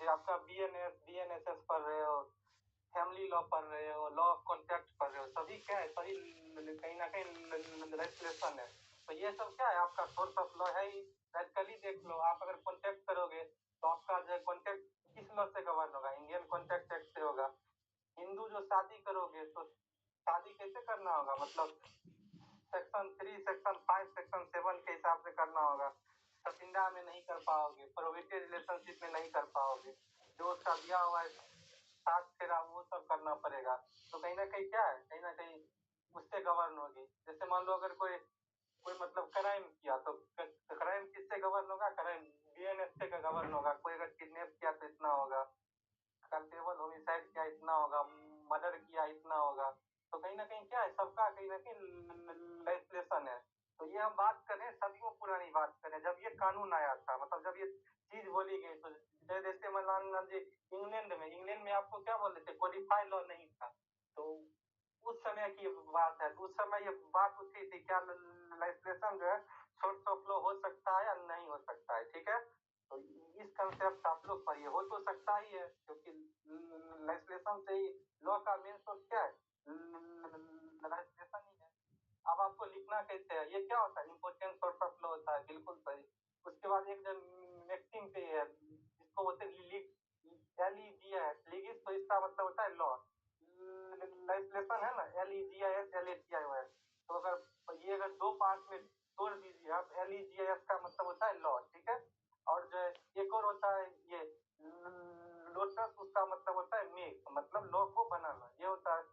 आपका बीएनएसएस पढ़ रहे हो, फैमिली लॉ पढ़ रहे हो, लॉ ऑफ कॉन्ट्रैक्ट पढ़ रहे हो, सभी क्या है, सभी कहीं ना कहीं लेजिस्लेशन है। तो ये सब क्या है, आपका सोर्स ऑफ लॉ है ही। प्रैक्टिकली देख लो, आप अगर कॉन्ट्रैक्ट करोगे तो आपका जो है कॉन्ट्रैक्ट किस लॉ से गवर्न होगा? इंडियन कॉन्ट्रैक्ट एक्ट से होगा। हिंदू जो शादी करोगे तो शादी कैसे करना होगा? मतलब सेक्शन 3, सेक्शन 5, सेक्शन 7 के हिसाब से करना होगा। सतिंदा में नहीं कर पाओगे, प्रोहिबिटेड रिलेशनशिप में नहीं कर पाओगे। जो उसका दिया हुआ है साथ फेरा वो सब करना पड़ेगा। तो कहीं ना कहीं क्या है, कहीं ना कहीं उससे गवर्न होगी। जैसे मान लो अगर कोई मतलब क्राइम किया तो क्राइम किससे गवर्न होगा? क्राइम बीएनएसए का गवर्न होगा। कोई अगर किडनैप किया तो इतना होगा, कंटेबल होमिसाइड किया इतना होगा, मर्डर किया इतना होगा। तो कहीं ना कहीं क्या है, सबका कहीं ना कहीं लेजिस्लेशन है। तो ये हम बात करें सदियों पुरानी बात करें, जब ये कानून आया था, मतलब जब ये चीज बोली गई। तो जैसे मान लीजिए इंग्लैंड में आपको क्या बोलते थे, कोडिफाइड लॉ नहीं था। तो उस समय की बात है, तो उस समय ये बात उठी थी क्या लेजिस्लेशन जो है सोर्स ऑफ लॉ हो सकता है या नहीं हो सकता है। ठीक है, तो इस कंसेप्ट आप लोग पढ़िए। हो तो सकता ही है, क्योंकि लेजिस्लेशन से ही लॉ का मेन सोर्स क्या है, लेजिस्लेशन ही है। अब आपको लिखना कैसे है, ये क्या होता है, इम्पोर्टेंट सोर्स ऑफ लॉ होता है, बिल्कुल सही। उसके बाद एक जो मैक्सिम पे है जिसको बोलते हैं लीगिस, तो इसका मतलब होता है लॉ। लेजिस्लेशन है ना, LEGIS, तो अगर ये अगर दो पार्ट में तोड़ दीजिए आप, LEGIS का मतलब होता है लॉ, ठीक है। और जो है एक और होता है ये लोटस, उसका मतलब होता है मेक, मतलब लॉ को बनाना, ये होता है।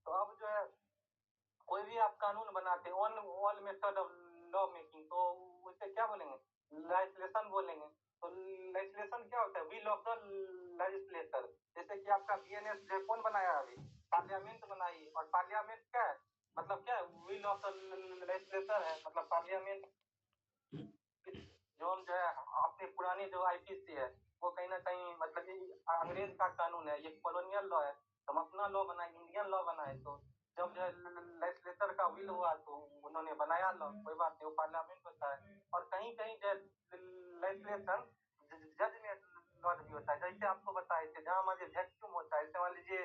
तो अब जो है कोई भी आप कानून बनाते हैं all method of law making, तो उसे क्या बोलेंगे, लेजिस्लेशन बोलेंगे। तो लेजिस्लेशन क्या होता है, विल ऑफ द लेजिस्लेटर। जैसे कि आपका बीएनएस जो कौन बनाया अभी, पार्लियामेंट बनाई। और पार्लियामेंट क्या है, मतलब क्या है, विल ऑफ द लेजिस्लेटर है। मतलब पार्लियामेंट जो है अपने पुराने जो आईपीसी है वो कहीं ना कहीं मतलब अंग्रेज का कानून है, ये कॉलोनियल लॉ है। हम अपना लॉ बनाए, इंडियन लॉ बनाए। तो जब जो है लेजिस्लेटर का विल हुआ तो उन्होंने बनाया लॉ, कोई बात नहीं, वो पार्लियामेंट होता है। और कहीं कहीं जो लेजिस्लेशन जजमेंट लॉ भी होता है, जैसे आपको बताए थे, जहाँ मान लीजिए वैक्यूम होता है। जैसे मान लीजिए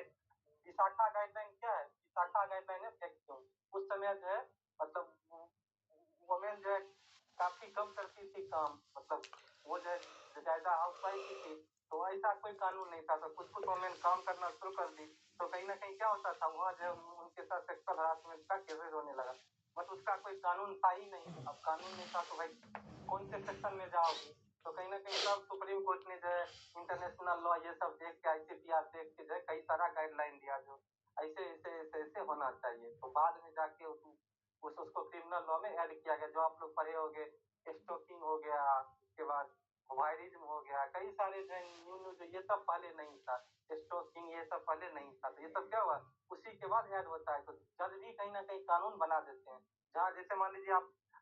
विशाखा गाइडलाइन क्या है, विशाखा गाइडलाइन है वैक्यूम। उस समय जो है मतलब वुमेन जो है काफी कम करती थी काम, मतलब वो जो है ज्यादा हाउसवाइफ की थी। तो ऐसा कोई कानून नहीं था, तो कुछ कुछ वुमेन काम करना शुरू कर दी। तो कहीं ना कहीं क्या होता था, वहाँ जो उनके साथ सेक्सुअल हरासमेंट का केसेस होने लगा। बट उसका कोई कानून था ही नहीं। अब कानून नहीं था तो भाई कौन से सेक्शन में जाओगे? तो कहीं ना कहीं सब सुप्रीम कोर्ट ने जो है इंटरनेशनल लॉ ये सब देख के, ICPR देख के जो है कई सारा गाइडलाइन दिया, जो ऐसे ऐसे ऐसे ऐसे होना चाहिए। तो बाद में जाके उसको क्रिमिनल लॉ में ऐड किया गया। जो आप लोग पढ़े होंगे, स्टोकिंग हो गया, उसके बाद वायरिज्म हो गया, कई सारे जो न्यू जो ये सब पहले नहीं था। स्टोकिंग ये सब पहले नहीं था, तो ये सब क्या हुआ उसी के बाद ऐड होता है। तो जज भी कहीं ना कहीं कानून बना देते हैं। जहाँ जैसे मान लीजिए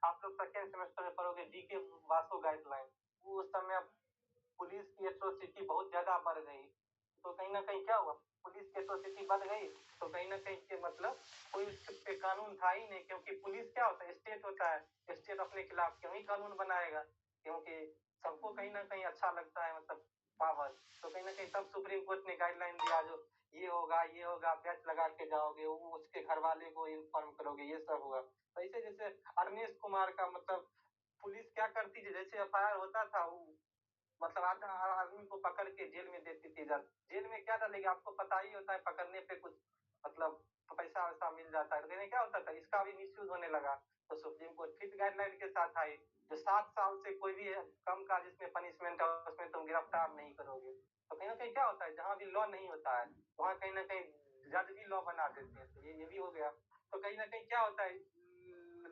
आप लोग सेकेंड सेमेस्टर में पढ़ोगे DK वासु गाइडलाइन, उस समय पुलिस की एट्रोसिटी बहुत ज्यादा बढ़ गई। तो कहीं ना कहीं क्या हुआ, पुलिस की एट्रोसिटी बढ़ गई, तो कहीं ना कहीं के मतलब कोई उस पे कानून था ही नहीं। क्योंकि पुलिस क्या होता है, स्टेट होता है, स्टेट अपने खिलाफ क्यों ही कानून बनाएगा, क्योंकि सबको कहीं ना कहीं अच्छा लगता है मतलब पावर। तो कहीं ना कहीं तब सुप्रीम कोर्ट ने गाइडलाइन दिया, जो ये होगा बैच लगा के जाओगे, वो उसके घर वाले को इन्फॉर्म करोगे, ये सब होगा। तो ऐसे जैसे अरनेश कुमार का मतलब पुलिस क्या करती थी, जैसे FIR होता था, वो मतलब आदमी को पकड़ के जेल में देती थी। जेल में क्या डालेगी, आपको पता ही होता है, पकड़ने पे कुछ मतलब पैसा वैसा मिल जाता है। लेकिन क्या होता था, इसका भी मिसयूज होने लगा। तो सुप्रीम कोर्ट फिर गाइडलाइन के साथ आई, जो 7 साल से कोई भी कम का जिसमें पनिशमेंट है उसमें तुम गिरफ्तार नहीं करोगे। तो कहीं ना कहीं क्या होता है, जहाँ भी लॉ नहीं होता है वहाँ कहीं ना कहीं जज भी लॉ बना देते हैं। तो ये भी हो गया। तो कहीं ना कहीं क्या होता है,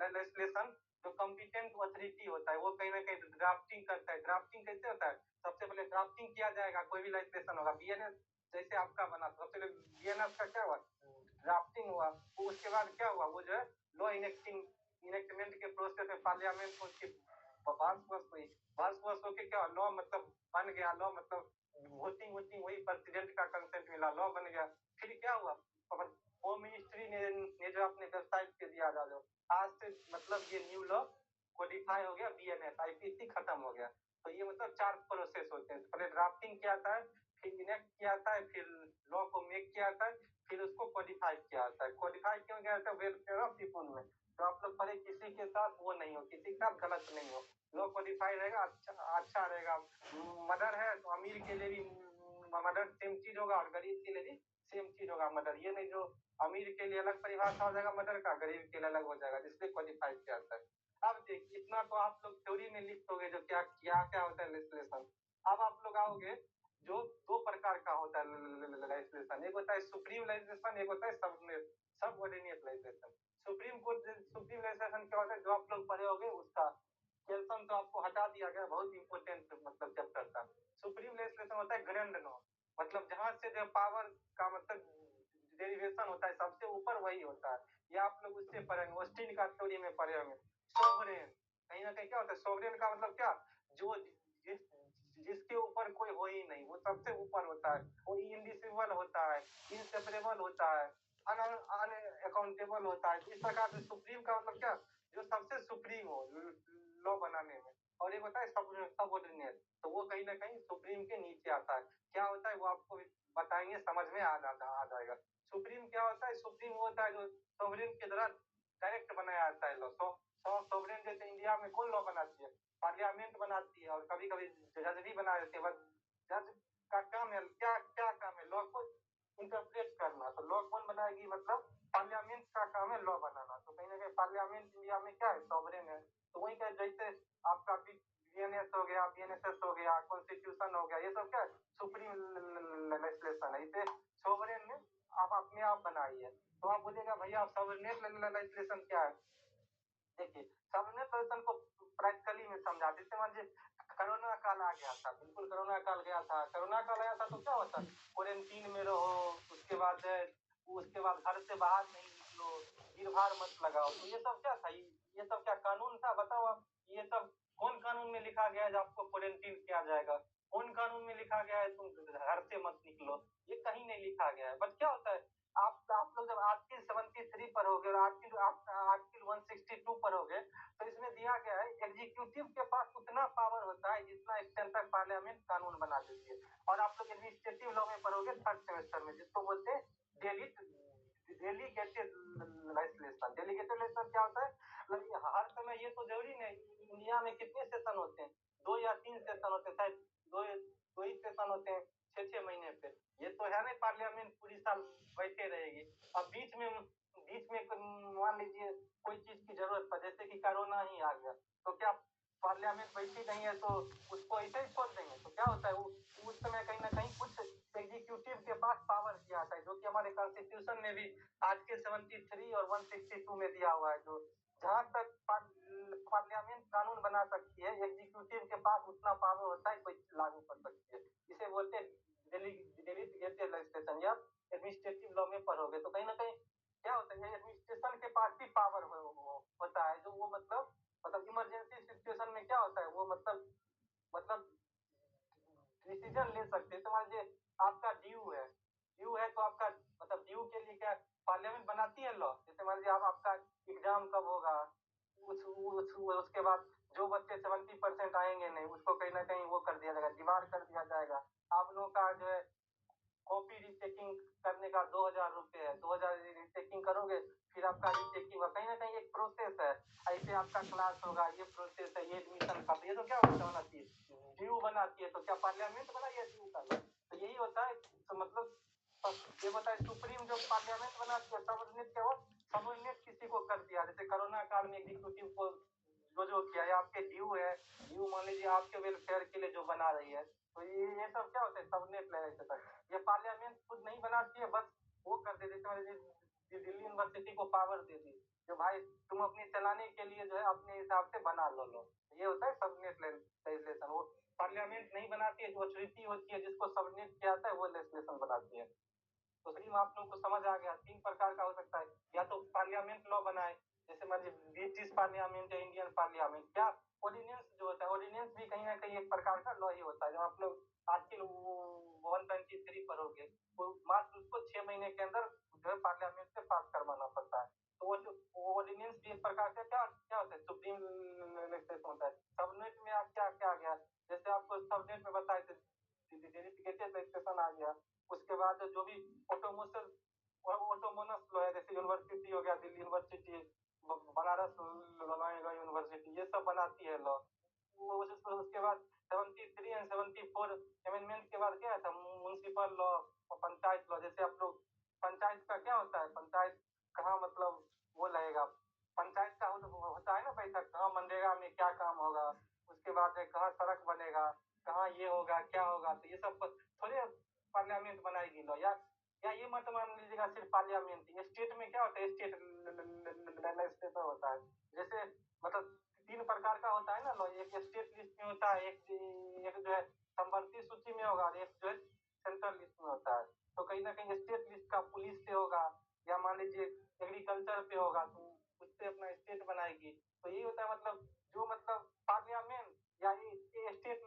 लेजिस्लेशन जो कॉम्पिटेंट अथॉरिटी होता है वो कहीं ना कहीं ड्राफ्टिंग करता है। ड्राफ्टिंग कैसे होता है, सबसे पहले ड्राफ्टिंग किया जाएगा, कोई भी लेजिस्लेशन होगा। BNS जैसे आपका बना, सबसे पहले BNS का क्या हुआ, ड्राफ्टिंग हुआ। उसके बाद क्या हुआ, वो जो है लॉ इनेक्टमेंट के प्रोसेस में पार्लियामेंट को उसकी पास होके क्या लॉ मतलब बन गया। लॉ मतलब वोटिंग वही प्रेसिडेंट का कंसेंट मिला, लॉ बन गया। फिर क्या हुआ, होम मिनिस्ट्री ने जो अपने वेबसाइट पे दिया था, जो आज से मतलब ये न्यू लॉ कोडिफाई हो गया, BNS IPC खत्म हो गया। तो ये मतलब 4 प्रोसेस होते हैं। पहले ड्राफ्टिंग किया जाता है, फिर इनेक्ट किया जाता है, फिर लॉ को मेक किया जाता है, फिर उसको कोडिफाई किया जाता है। कोडिफाई क्यों किया जाता है? वेलफेयर ऑफ पीपुल में। तो आप लोग पढ़े किसी के साथ वो नहीं हो, किसी के साथ गलत नहीं हो। लॉ कोडिफाई रहेगा, अच्छा रहेगा। मर्डर है तो अमीर के लिए भी मर्डर सेम चीज होगा और गरीब के लिए भी सेम चीज होगा मर्डर। ये नहीं जो अमीर के लिए अलग परिभाषा हो जाएगा मर्डर का, गरीब के लिए अलग हो जाएगा, जिससे क्वालिफाई किया जाता है। अब देखिए इतना तो आप लोग थ्योरी में लिखोगे जो क्या क्या क्या होता है लेजिस्लेशन। अब आप लोग आओगे जो दो प्रकार का होता है लेजिस्लेशन, एक होता है सुप्रीम लेजिस्लेशन, एक होता है सबऑर्डिनेट लेजिस्लेशन। सुप्रीम लेजिस्लेशन क्या होता है? जो आप लोग पढ़े होंगे उसका कैल्शियम तो आपको हटा दिया गया, बहुत इंपॉर्टेंट मतलब चैप्टर था। सुप्रीम लेजिस्लेशन होता है ग्रैंड लॉ, मतलब जहां से जो पावर का मतलब डेरिवेशन होता है सबसे ऊपर वही होता है। ये आप लोग उससे पढ़ेंगे, ऑस्टिन का थ्योरी में पढ़े होंगे। सोवरेन कहीं ना कहीं क्या होता है? सोवरेन का मतलब क्या? जो जिसके ऊपर कोई हो ही नहीं, वो सबसे ऊपर होता है, वो इनडिसिबल होता है, इनसेपरेबल होता है, अनअकाउंटेबल होता है। इस प्रकार से सुप्रीम का मतलब क्या? जो सबसे सुप्रीम हो लॉ बनाने में। और एक होता है सबऑर्डिनेट, तो वो कहीं ना कहीं सुप्रीम के नीचे आता है। क्या होता है वो आपको बताएंगे, समझ में आ जाएगा। सुप्रीम क्या होता है? सुप्रीम होता है जो सोवरेन के द्वारा डायरेक्ट बनाया जाता है लॉ। सोवरेन जैसे इंडिया में कौन लॉ बनाती है? पार्लियामेंट बनाती है, और कभी कभी जज भी बना देते हैं। बस जज का काम है क्या? क्या काम है? लॉ को इंटरप्रेट करना। तो लॉ कौन बनाएगी? मतलब पार्लियामेंट का काम है लॉ बनाना। तो कहीं ना कहीं पार्लियामेंट इंडिया में क्या है? सॉवरेन है। तो वही क्या, जैसे आपका बीएनएस हो गया, बीएनएसएस हो गया, कॉन्स्टिट्यूशन हो गया, ये सब क्या है? सुप्रीम लेजिस्लेशन है। इसे सॉवरेन ने आप अपने आप बनाई है। तो आप बोलेगा भैया सॉवरेनेट लेजिस्लेशन क्या है? देखिए सॉवरेनेट लेजिस्लेशन को प्रैक्टिकली में समझा देते। मान कोरोना काल आ गया था, बिल्कुल कोरोना काल गया था। कोरोना काल आया था तो क्या होता? क्वारंटीन में रहो, उसके बाद घर से बाहर नहीं निकलो, भीड़ भाड़ मत लगाओ। तो ये सब क्या था? ये सब क्या कानून था? बताओ आप। ये सब कौन कानून में लिखा गया है जो आपको क्वारंटीन किया जाएगा? कौन कानून में लिखा गया है तुम घर से मत निकलो? ये कहीं नहीं लिखा गया है। बट क्या होता है, आप लोग जब आर्टिकल 73 पढ़ोगे और आर्टिकल 162 पढ़ोगे तो इसमें दिया गया है एग्जीक्यूटिव के पास उतना पावर होता है जितना एक्सटेंड तक पार्लियामेंट कानून बना देती है। और आप लोग एडमिनिस्ट्रेटिव लॉ में पढ़ोगे थर्ड सेमेस्टर में, जिसको बोलते हैं डेलीगेटेड लेजिस्लेशन। डेलीगेटेड लेजिस्लेशन क्या होता है? हर समय ये तो जरूरी नहीं। इंडिया में कितने सेशन होते हैं? 2 या 3 सेशन होते हैं, शायद दो ही सेशन होते हैं 6-6 महीने पे। ये तो है नहीं पार्लियामेंट पूरी साल बैठे रहेगी। अब बीच में मान लीजिए कोई चीज की जरूरत पड़े, जैसे कि कोरोना ही आ गया, तो क्या पार्लियामेंट बैठी नहीं है तो उसको ऐसे ही छोड़ देंगे? तो क्या होता है उस समय कहीं ना कहीं कुछ एग्जीक्यूटिव के पास पावर किया आता है, जो कि हमारे कॉन्स्टिट्यूशन में भी आर्टिकल 73 और 162 में दिया हुआ है। जो जहां तक पार्लियामेंट कानून बना सकती है, एग्जीक्यूटिव के पास उतना पावर होता है, कोई लागू कर सकती है। इसे बोलते हैं डेलीगेटेड लेजिस्लेशन। या एडमिनिस्ट्रेटिव लॉ में पढ़ोगे तो कहीं ना कहीं क्या होता है, एडमिनिस्ट्रेशन के पास भी पावर होता है, जो वो मतलब इमरजेंसी सिचुएशन में क्या होता है, वो मतलब डिसीजन ले सकते हैं। तो मान लीजिए आपका ड्यू है तो आपका मतलब ड्यू के लिए क्या पार्लियामेंट बनाती है लॉ? जैसे मान लीजिए आपका एग्जाम कब होगा, उसके बाद जो बच्चे 70% आएंगे नहीं, उसको कहीं ना कहीं वो कर दिया जाएगा, डिबार कर दिया जाएगा। आप लोगों का जो है कॉपी रीचेकिंग करने का 2000 रुपये है, 2000 रीचेकिंग करोगे, फिर आपका रीचेकिंग होगा। कहीं ना कहीं एक प्रोसेस है। ऐसे आपका क्लास होगा, ये प्रोसेस है, ये एडमिशन का। ये तो क्या बनाती है? ड्यू बनाती है। तो क्या पार्लियामेंट बनाई है ड्यू का? तो यही होता है। तो मतलब ये होता है सुप्रीम जो पार्लियामेंट बनाती है, सबऑर्डिनेट क्या हो? सबऑर्डिनेट किसी को कर दिया, जैसे कोरोना काल में एग्जीक्यूटिव को जो किया है, आपके ड्यू मान लीजिए आपके वेलफेयर के लिए जो बना रही है। तो ये सब क्या होता है? Subnet legislation. ये पार्लियामेंट खुद नहीं बनाती है, बस वो कर देती है। दिल्ली यूनिवर्सिटी को पावर दे दी जो भाई तुम अपनी चलाने के लिए जो है अपने हिसाब से बना लो। ये होता है सबनेट लेजिस्लेशन। वो पार्लियामेंट नहीं बनाती है, जो अथॉरिटी होती है जिसको सबनेट किया जाता है वो लेजिस्लेशन बनाती है। तो स्ट्रीम आप लोग को समझ आ गया। 3 प्रकार का हो सकता है, या तो पार्लियामेंट लॉ बनाए, जैसे मान लीजिए ब्रिटिश पार्लियामेंट या इंडियन पार्लियामेंट। क्या ऑर्डिनेंस जो होता है, ऑर्डिनेंस भी कहीं ना कहीं एक प्रकार का लॉ ही होता है। जो आप लोग आर्टिकल 123 पढ़ोगे, तो मात्र उसको 6 महीने के अंदर जो है पार्लियामेंट से पास करवाना पड़ता है। तो वो जो ऑर्डिनेंस भी एक प्रकार का क्या क्या होता है? सुप्रीम लेजिस्लेशन होता है। सबनेट में आप क्या क्या गया, जैसे रजिस्ट्रेशन आ गया। उसके बाद जो भी ऑटोनोमस लॉ है, जैसे यूनिवर्सिटी हो गया, दिल्ली यूनिवर्सिटी, बनारस यूनिवर्सिटी, ये सब बनाती है लॉ। उसके बाद 73 एंड 74 अमेंडमेंट के बाद क्या था, म्युनिसिपल लॉ और पंचायत लॉ। जैसे आप लोग पंचायत का क्या होता है, पंचायत कहाँ मतलब वो लगेगा, पंचायत का होता है ना बैठक, कहाँ मनरेगा में क्या काम होगा, उसके बाद कहाँ सड़क बनेगा, कहाँ ये होगा क्या होगा। तो ये सब थोड़े पार्लियामेंट बनाएगी लॉ, या ये मत मान लीजिएगा सिर्फ पार्लियामेंट। स्टेट में क्या होता है, स्टेट लेजिस्लेचर होता है। जैसे मतलब 3 प्रकार का होता है ना लॉ, एक स्टेट लिस्ट में होता है, एक जो है संवर्ती सूची में होगा, और एक जो है सेंट्रल लिस्ट में होता है। तो कहीं ना कहीं स्टेट लिस्ट का पुलिस से होगा, या मान लीजिए एग्रीकल्चर पे होगा, तो उससे अपना स्टेट बनाएगी। तो ये होता है मतलब जो मतलब पार्लियामेंट या ये स्टेट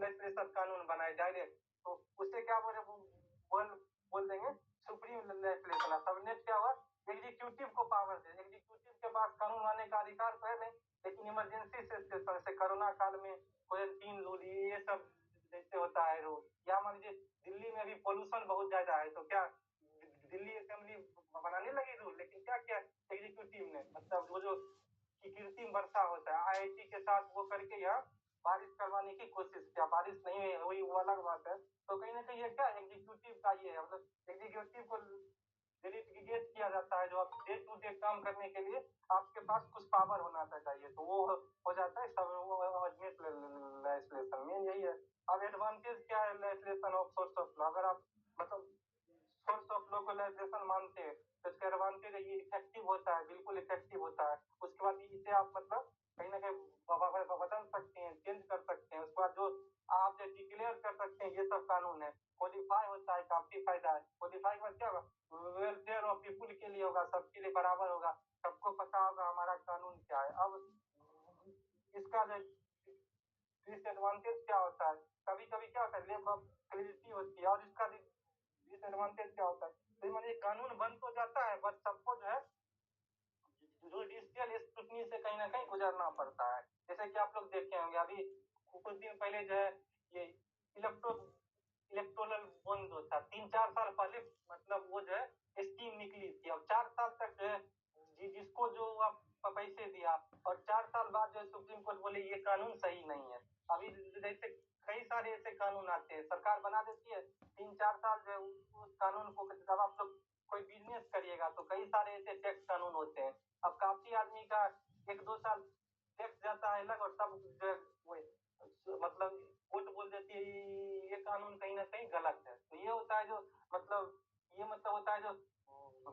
लेजिस्लेचर कानून बनाए डायरेक्ट, तो उससे क्या बोल देंगे सुप्रीम लेजिस्लेचर। सबनेट क्या हुआ, एग्जीक्यूटिव को पावर दे। एग्जीक्यूटिव के पास कानून लाने का अधिकार तो है नहीं, लेकिन इमरजेंसी सिचुएशन से कोरोना काल में क्वारंटीन रूल ये सब जैसे होता है रूल, या मान लीजिए दिल्ली में भी पोल्यूशन बहुत ज्यादा है, तो क्या दिल्ली असेंबली बनाने लगी रूल, लेकिन क्या किया एग्जीक्यूटिव ने, मतलब वो जो कृत्रिम वर्षा होता है आईआईटी के साथ वो करके यहाँ बारिश करवाने की कोशिश किया, बारिश नहीं हुई वो अलग बात है। तो कहीं ना कहीं ये क्या एग्जीक्यूटिव का ये है, मतलब एग्जीक्यूटिव को डेलीगेट किया जाता है, जो आप डे टू डे काम करने के लिए आपके पास कुछ पावर होना चाहिए, तो वो हो जाता है सब लेजिस्लेशन में यही है। अब एडवांटेज क्या है legislation of source of law, अगर आप मतलब सोर्स ऑफ लॉ को लेजिस्लेशन मानते हैं तो इसका एडवांटेज ये इफेक्टिव होता है, बिल्कुल इफेक्टिव होता है। उसके बाद इसे आप मतलब कहीं ना कहीं बदल सकते हैं, चेंज कर सकते हैं। उसके बाद जो आप जो डिक्लेयर कर सकते हैं, ये सब कानून है। कोडिफाई होता है, काफी फायदा है। कोडिफाई के बाद क्या होगा, वेलफेयर ऑफ पीपुल के लिए होगा, सबके लिए बराबर होगा, सबको पता होगा हमारा कानून क्या है। अब इसका जो डिसएडवांटेज क्या होता है, कभी कभी क्या होता है लेक ऑफ क्लैरिटी होती है, और इसका डिसएडवांटेज क्या होता है, तो मानिए कानून बन तो जाता है, बट सबको जो है जुडिशियल स्क्रूटनी से कहीं ना कहीं गुजरना पड़ता है। जैसे कि आप लोग देखे होंगे अभी कुछ दिन पहले जो है ये इलेक्टोरल बॉन्ड जो था 3-4 साल पहले, मतलब वो जो है स्कीम निकली थी, और 4 साल तक जो है जिसको जो आप पैसे दिया, और 4 साल बाद जो सुप्रीम कोर्ट बोले ये कानून सही नहीं है। अभी जैसे कई सारे ऐसे कानून आते हैं, सरकार बना देती है, 3-4 साल जो है उस कानून को, जब आप लोग कोई बिजनेस करिएगा तो कई सारे ऐसे टैक्स कानून होते हैं। अब काफी आदमी का 1-2 साल टैक्स जाता है अलग, और तब जो मतलब कोर्ट बोल देती है ये कानून कहीं ना कहीं गलत है। तो ये होता है जो मतलब ये मतलब होता है जो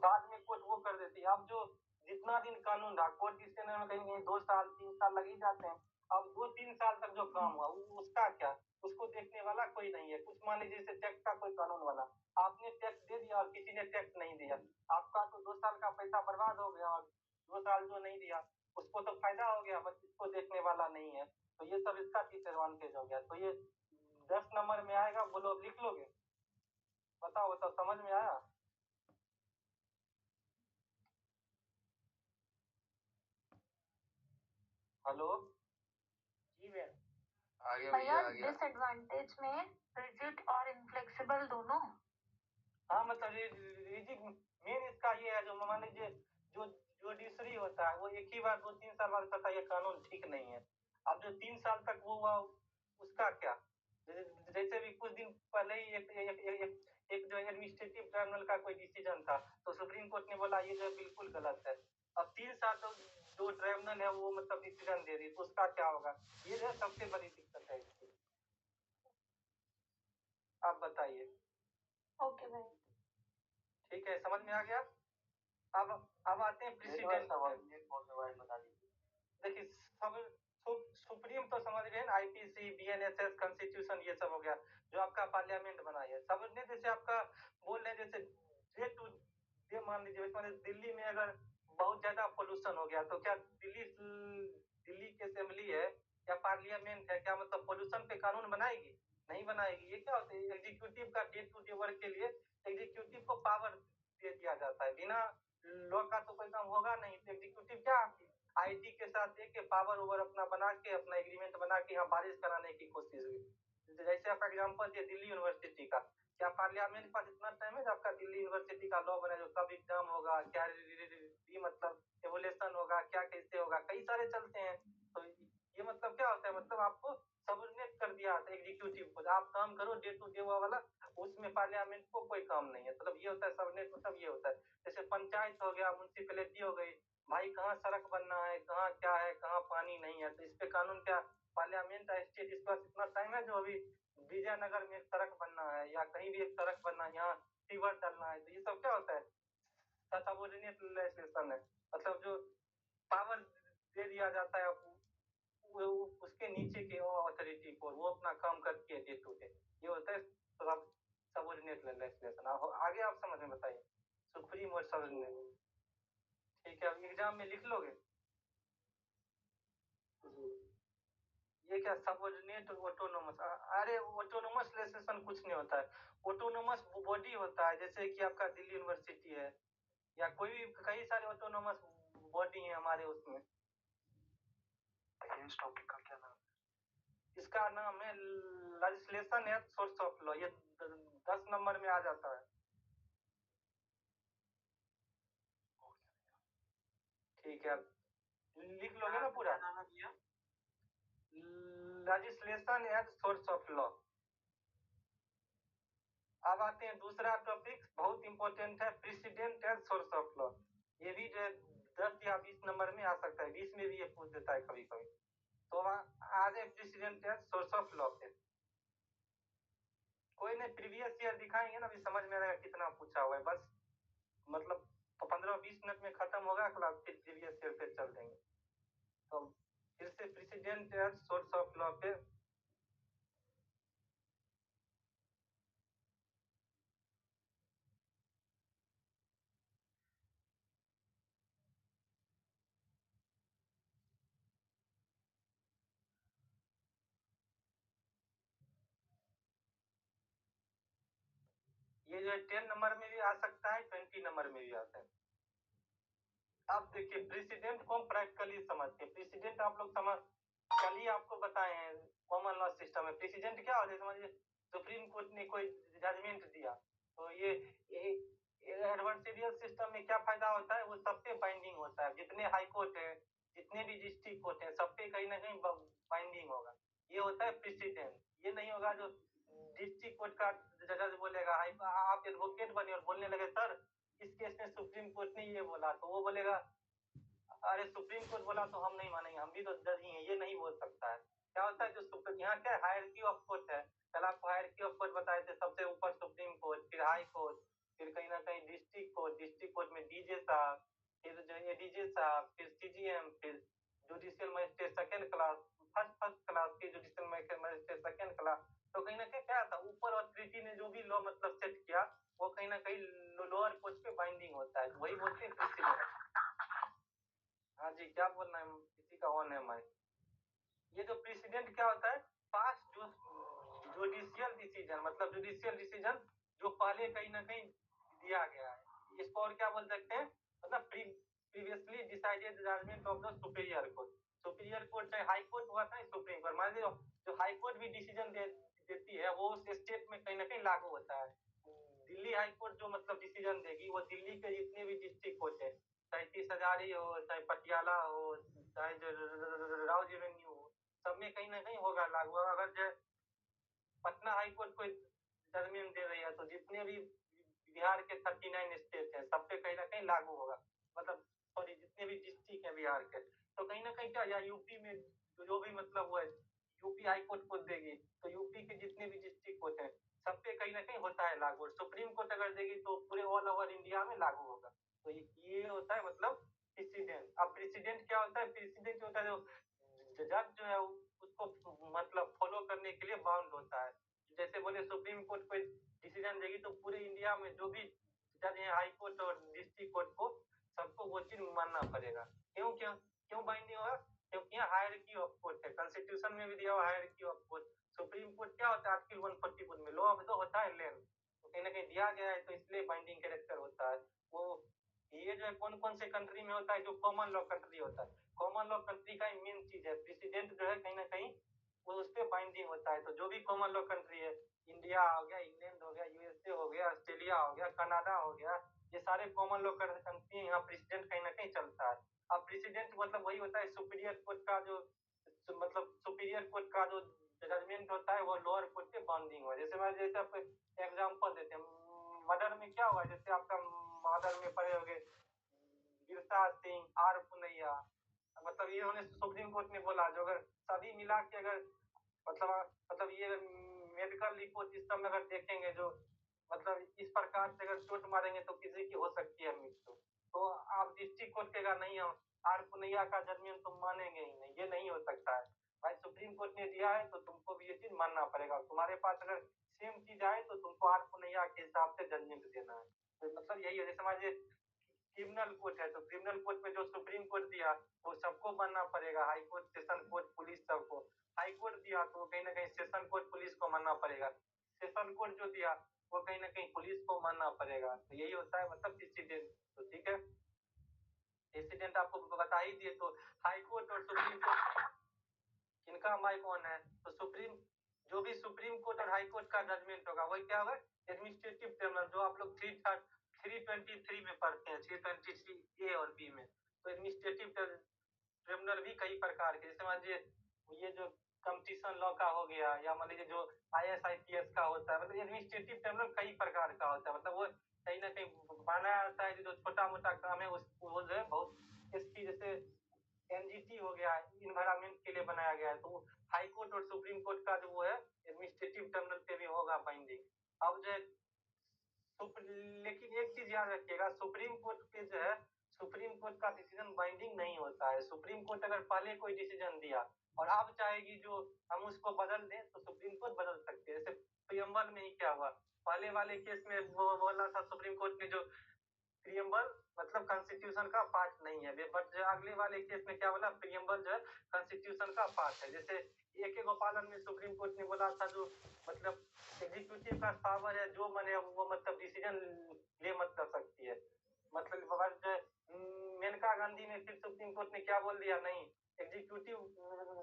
बाद में कोर्ट वो कर देती है। अब जो जितना दिन कानून रहा, कोर्ट इसके में कहीं 2 साल 3 साल लग ही जाते हैं। अब 2-3 साल तक जो काम हुआ उसका क्या, उसको देखने वाला कोई नहीं है। कुछ मान लीजिए जैसे टैक्स का कोई कानून बना, आपने टैक्स दे दिया और किसी ने टैक्स नहीं दिया, आपका तो 2 साल का पैसा बर्बाद हो गया, और 2 साल जो नहीं दिया उसको तो फायदा हो गया, बस इसको देखने वाला नहीं है। तो ये सब इसका डिसएडवांटेज हो गया। तो ये 10 नंबर में आएगा, बोलो अब लिख लोगे, बताओ बताओ, समझ में आया? हेलो जी भैया, डिसएडवांटेज में रिजिड और इनफ्लेक्सिबल दोनों। हाँ मतलब रिजिड मेन इसका ये है, जो मान लीजिए जो जुडिशरी होता है वो एक ही बार 2-3 साल बाद कहता है ये कानून ठीक नहीं है। अब जो 3 साल तक वो हुआ उसका क्या, जैसे भी कुछ दिन पहले ही एक जो एडमिनिस्ट्रेटिव ट्राइब्यूनल का कोई डिसीजन था, तो सुप्रीम कोर्ट ने बोला ये जो बिल्कुल गलत है। अब 3 साल तो जो ट्राइब्यूनल है वो मतलब डिसीजन दे रही, तो उसका क्या होगा, ये जो सबसे बड़ी दिक्कत है इसकी। आप बताइए। ओके भाई, ठीक है, समझ में आ गया। अब आते हैं प्रेसिडेंट। देखिए सब सुप्रीम तो समझ गए ना, आईपीसी बीएनएसएस कॉन्स्टिट्यूशन ये सब हो गया, जो आपका पार्लियामेंट बनाई है। सबने जैसे आपका बोल रहे हैं जैसे डे टू डे, मान लीजिए इसमें दिल्ली में अगर बहुत ज्यादा पोल्यूशन हो गया, तो क्या दिल्ली की असेंबली है या पार्लियामेंट है, क्या मतलब पोल्यूशन पे कानून बनाएगी? नहीं बनाएगी। ये क्या होता है, एग्जीक्यूटिव का डे टू डे वर्क के लिए एग्जीक्यूटिव को पावर दे दिया जाता है। बिना लॉ का तो कोई काम होगा नहीं, तो एग्जीक्यूटिव क्या आईटी के साथ एक पावर ओवर अपना बना के, अपना एग्रीमेंट बना के यहाँ बारिश कराने की कोशिश हुई। जैसे आपका एग्जाम्पल दिया दिल्ली यूनिवर्सिटी का, क्या पार्लियामेंट के पास इतना टाइम है जो आपका दिल्ली यूनिवर्सिटी का लॉ बने, जो कब एग्जाम होगा, क्या मतलब एवोल्यूशन होगा, क्या कैसे होगा, कई सारे चलते हैं। तो ये मतलब क्या होता है, मतलब आपको सबऑर्डिनेट कर दिया था एग्जीक्यूटिव को, आप काम करो डे टू डे वाला, उसमें पार्लियामेंट को कोई काम नहीं है। मतलब ये होता है सबऑर्डिनेट, मतलब ये होता है जैसे पंचायत हो गया, म्यूनसिपैलिटी हो गई, भाई कहाँ सड़क बनना है, कहाँ क्या है, कहाँ पानी नहीं है, तो इस पे कानून क्या, पार्लियामेंट स्टेट इसके पास इतना टाइम है जो अभी विजयनगर में एक सड़क बनना है या कहीं भी एक सड़क बनना है, यहाँ सीवर डालना है, तो ये सब क्या होता है, सबऑर्डिनेट लेजिस्लेशन है। मतलब जो पावर दे दिया जाता है वो उसके नीचे के अथॉरिटी को, वो अपना काम करती है डे टू डे, ये होता है सब सबऑर्डिनेट लेजिस्लेशन। आगे आप समझ में बताइए, सुप्रीम और सबऑर्डिनेट। ठीक है, अब एग्जाम में लिख लोगे। ये क्या सबऑर्डिनेट ऑटोनोमस, अरे ऑटोनोमस लेजिस्लेशन कुछ नहीं होता है, ऑटोनोमस बॉडी होता है, जैसे कि आपका दिल्ली यूनिवर्सिटी है या कोई भी, कई सारे ऑटोनोमस बॉडी है हमारे उसमें। इस टॉपिक का क्या नाम है? इसका नाम है legislation at source of law, ये 10 नंबर में आ जाता है। ठीक है, लिख लोगे ना पूरा, legislation at source of law. अब आते हैं दूसरा टॉपिक, बहुत इंपॉर्टेंट है, precedent as source of law. ये भी जो है 10 या 20 नंबर में आ सकता है, 20 में भी ये पूछ देता है कभी कभी। तो आ जाए precedent as source of law पे। कोई नहीं, प्रीवियस ईयर दिखाएंगे ना, अभी समझ में आएगा कितना पूछा हुआ है, बस मतलब 15-20 मिनट में खत्म होगा क्लास, फिर प्रीवियस ईयर पे चल देंगे। तो फिर से precedent as source of law पे ये जो 10 नंबर में भी आ सकता है, 20 नंबर में भी आता है। अब देखिए प्रेसिडेंट को हम प्रैक्टिकली समझते हैं। प्रेसिडेंट आप लोग समझ, कल ही आपको बताए हैं कॉमन लॉ सिस्टम में प्रेसिडेंट क्या होता है, समझिए सुप्रीम कोर्ट ने कोई जजमेंट दिया, तो ये एडवर्सरियल सिस्टम में क्या फायदा होता है, वो सब पे बाइंडिंग होता है, जितने हाई कोर्ट है, जितने भी डिस्ट्रिक्ट कोर्ट है, सब पे कहीं ना कहीं बाइंडिंग होगा, ये होता है प्रेसिडेंट। ये नहीं होगा जो डिस्ट्रिक्ट कोर्ट का जज बोलेगा, आप एडवोकेट बने और बोलने लगे सर इस केस में सुप्रीम कोर्ट ने ये बोला, तो वो बोलेगा अरे सुप्रीम कोर्ट बोला तो हम नहीं मानेंगे, हम भी तो जज ही हैं, ये नहीं बोल सकता है। क्या होता है जो सुप्रीम, यहाँ क्या हायरकी ऑफ कोर्ट है, कल आपको हायरकी ऑफ कोर्ट बताए थे, सबसे ऊपर सुप्रीम कोर्ट, फिर हाई कोर्ट, फिर कहीं ना कहीं डिस्ट्रिक्ट कोर्ट में डीजे साहब, फिर जो एडीजे साहब, फिर सीजीएम, फिर judicial magistrate second class, first class की जुडिशियल मजिस्ट्रेट सेकंड क्लास। तो कहीं ना कहीं क्या था, ऊपर अथॉरिटी ने जो भी लॉ मतलब सेट किया, वो कहीं ना कहीं लोअर कोर्ट पे बाइंडिंग होता है, वही बोलते हैं प्रेसिडेंट। हाँ जी, क्या बोलना है, किसी का ऑन है माइक। ये जो प्रेसिडेंट क्या होता है, पास्ट जो जुडिशियल डिसीजन, मतलब जुडिशियल डिसीजन जो पहले कहीं ना कहीं दिया गया है, इसको और क्या बोल सकते हैं, मतलब previously decided judgment of the superior court. Superior court चाहे हाई कोर्ट हुआ था, सुप्रीम कोर्ट, मान लीजिए जो हाई कोर्ट भी डिसीजन देती है, वो उस स्टेट में कहीं ना कहीं लागू होता है। दिल्ली हाई कोर्ट जो मतलब डिसीजन देगी, वो दिल्ली के जितने भी डिस्ट्रिक्ट कोर्ट है, चाहे 30 हजारी हो, चाहे पटियाला हो, चाहे जो राव रेवेन्यू हो, सब में कहीं ना कहीं होगा लागू। अगर जो पटना हाई कोर्ट कोई जजमेंट दे रही है, तो जितने भी बिहार के 39 स्टेट है, सब पे कहीं ना कहीं लागू होगा, मतलब सॉरी जितने भी डिस्ट्रिक्ट है बिहार के, तो कहीं ना कहीं क्या, या यूपी में जो भी मतलब हुआ है, यूपी हाई कोर्ट को देगी, तो यूपी के जितने भी डिस्ट्रिक्ट कोर्ट है, सब पे कहीं ना कहीं होता है लागू। सुप्रीम कोर्ट अगर देगी तो पूरे ऑल ओवर इंडिया में लागू होगा। तो ये होता है मतलब प्रेसिडेंट। अब प्रेसिडेंट क्या होता है, प्रेसिडेंट होता है जो जज जो है उसको मतलब फॉलो करने के लिए बाउंड होता है। जैसे बोले सुप्रीम कोर्ट कोई डिसीजन देगी, तो पूरे इंडिया में जो भी जज है हाई कोर्ट और डिस्ट्रिक्ट कोर्ट को, सबको वो चीज मानना पड़ेगा। क्यों क्यों क्यों बाइंडिंग होगा, क्योंकि यहाँ हायरकी ऑफ कोर्ट है, कॉन्स्टिट्यूशन में भी दिया हुआ hierarchy of court. Supreme court क्या होता है, आर्टिकल 144 में लॉ ऑफ द होता है लैंड, तो कहीं ना कहीं दिया गया है, तो इसलिए बाइंडिंग कैरेक्टर होता है वो। ये जो है कौन कौन से कंट्री में होता है, जो कॉमन लॉ कंट्री होता है, कॉमन लॉ कंट्री का मेन चीज है प्रेसिडेंट जो है, कहीं ना कहीं वो उस पर बाइंडिंग होता है। तो जो भी कॉमन लॉ कंट्री है, इंडिया हो गया, इंग्लैंड हो गया, यूएसए हो गया, ऑस्ट्रेलिया हो गया, कनाडा हो गया, ये सारे कॉमन लॉ कंट्री यहाँ प्रेसिडेंट कहीं ना कहीं चलता है। अब प्रेसिडेंट मतलब वही होता है सुपीरियर कोर्ट का जो मतलब सुपीरियर कोर्ट का जो जजमेंट होता है वो लोअर कोर्ट पे बाउंडिंग हो। जैसे आप एग्जांपल देते हैं, मर्डर में क्या हुआ, जैसे आपका मर्डर में पड़े होंगे गिरसा सिंह, आर पुनैया, मतलब ये उन्हें सुप्रीम कोर्ट ने बोला जो अगर सभी मिला के अगर मतलब ये मेडिकल रिपोर्ट इस सब में अगर देखेंगे जो मतलब इस प्रकार से अगर चोट मारेंगे तो किसी की हो सकती है मृत्यु। तो आप डिस्ट्रिक्ट कोर्ट के अगर नहीं, हम आर पुनैया का जजमेंट तुम मानेंगे ही नहीं, ये नहीं हो सकता है भाई। सुप्रीम कोर्ट ने दिया है तो तुमको भी ये चीज मानना पड़ेगा। तुम्हारे पास अगर सेम चीज आए तो तुमको आर पुनैया के हिसाब से जजमेंट देना है। तो मतलब यही है। जैसे समझिए क्रिमिनल कोर्ट है तो क्रिमिनल कोर्ट में जो सुप्रीम कोर्ट दिया वो सबको मानना पड़ेगा, high court, session court, police सबको। हाई कोर्ट दिया तो कहीं ना कहीं सेशन कोर्ट, पुलिस को मानना पड़ेगा। सेशन कोर्ट जो दिया वो कहीं ना कहीं पुलिस को मानना पड़ेगा। तो यही होता है मतलब प्रेसिडेंट। तो ठीक है, प्रेसिडेंट आपको बता ही दिए। तो हाई कोर्ट और सुप्रीम कोर्ट इनका माई कौन है, तो सुप्रीम जो भी सुप्रीम कोर्ट और हाई कोर्ट का जजमेंट होगा वही क्या होगा, एडमिनिस्ट्रेटिव ट्रिब्यूनल, जो आप लोग 323 में पढ़ते हैं, 323 ए और बी में। तो एडमिनिस्ट्रेटिव ट्रिब्यूनल भी कई प्रकार के, जैसे मान लीजिए ये जो कंपटीशन लॉ का हो गया, या मान लीजिए जो IAS IPS का होता है, मतलब एडमिनिस्ट्रेटिव ट्रिब्यूनल कई प्रकार का होता है। मतलब वो कहीं ना कहीं बनाया जाता है जो छोटा मोटा काम है वो जो है बहुत इसकी, जैसे NGT हो गया, इन्वायरमेंट के लिए बनाया गया है। तो हाई कोर्ट और सुप्रीम कोर्ट का जो वो है एडमिनिस्ट्रेटिव ट्रिब्यूनल पे भी होगा बाइंडिंग। अब जो है लेकिन एक चीज याद रखिएगा, सुप्रीम कोर्ट पे जो है सुप्रीम कोर्ट का डिसीजन बाइंडिंग नहीं होता है। सुप्रीम कोर्ट अगर पहले कोई डिसीजन दिया और अब चाहेगी जो हम उसको बदल दें तो सुप्रीम कोर्ट बदल सकते हैं। जैसे प्रियम्बल में ही क्या हुआ, पहले वाले केस में वो बोला था सुप्रीम कोर्ट ने जो प्रियम्बल मतलब कॉन्स्टिट्यूशन का पार्ट नहीं है, बट जो अगले वाले केस में क्या बोला, प्रियम्बल जो है कॉन्स्टिट्यूशन का पार्ट है। जैसे AK गोपालन में सुप्रीम कोर्ट ने बोला था जो मतलब एग्जीक्यूटिव का पावर है, जो मने वो मतलब डिसीजन ले मत कर सकती है। मतलब जो मेनका गांधी में फिर सुप्रीम कोर्ट ने क्या बोल दिया, नहीं, एग्जीक्यूटिव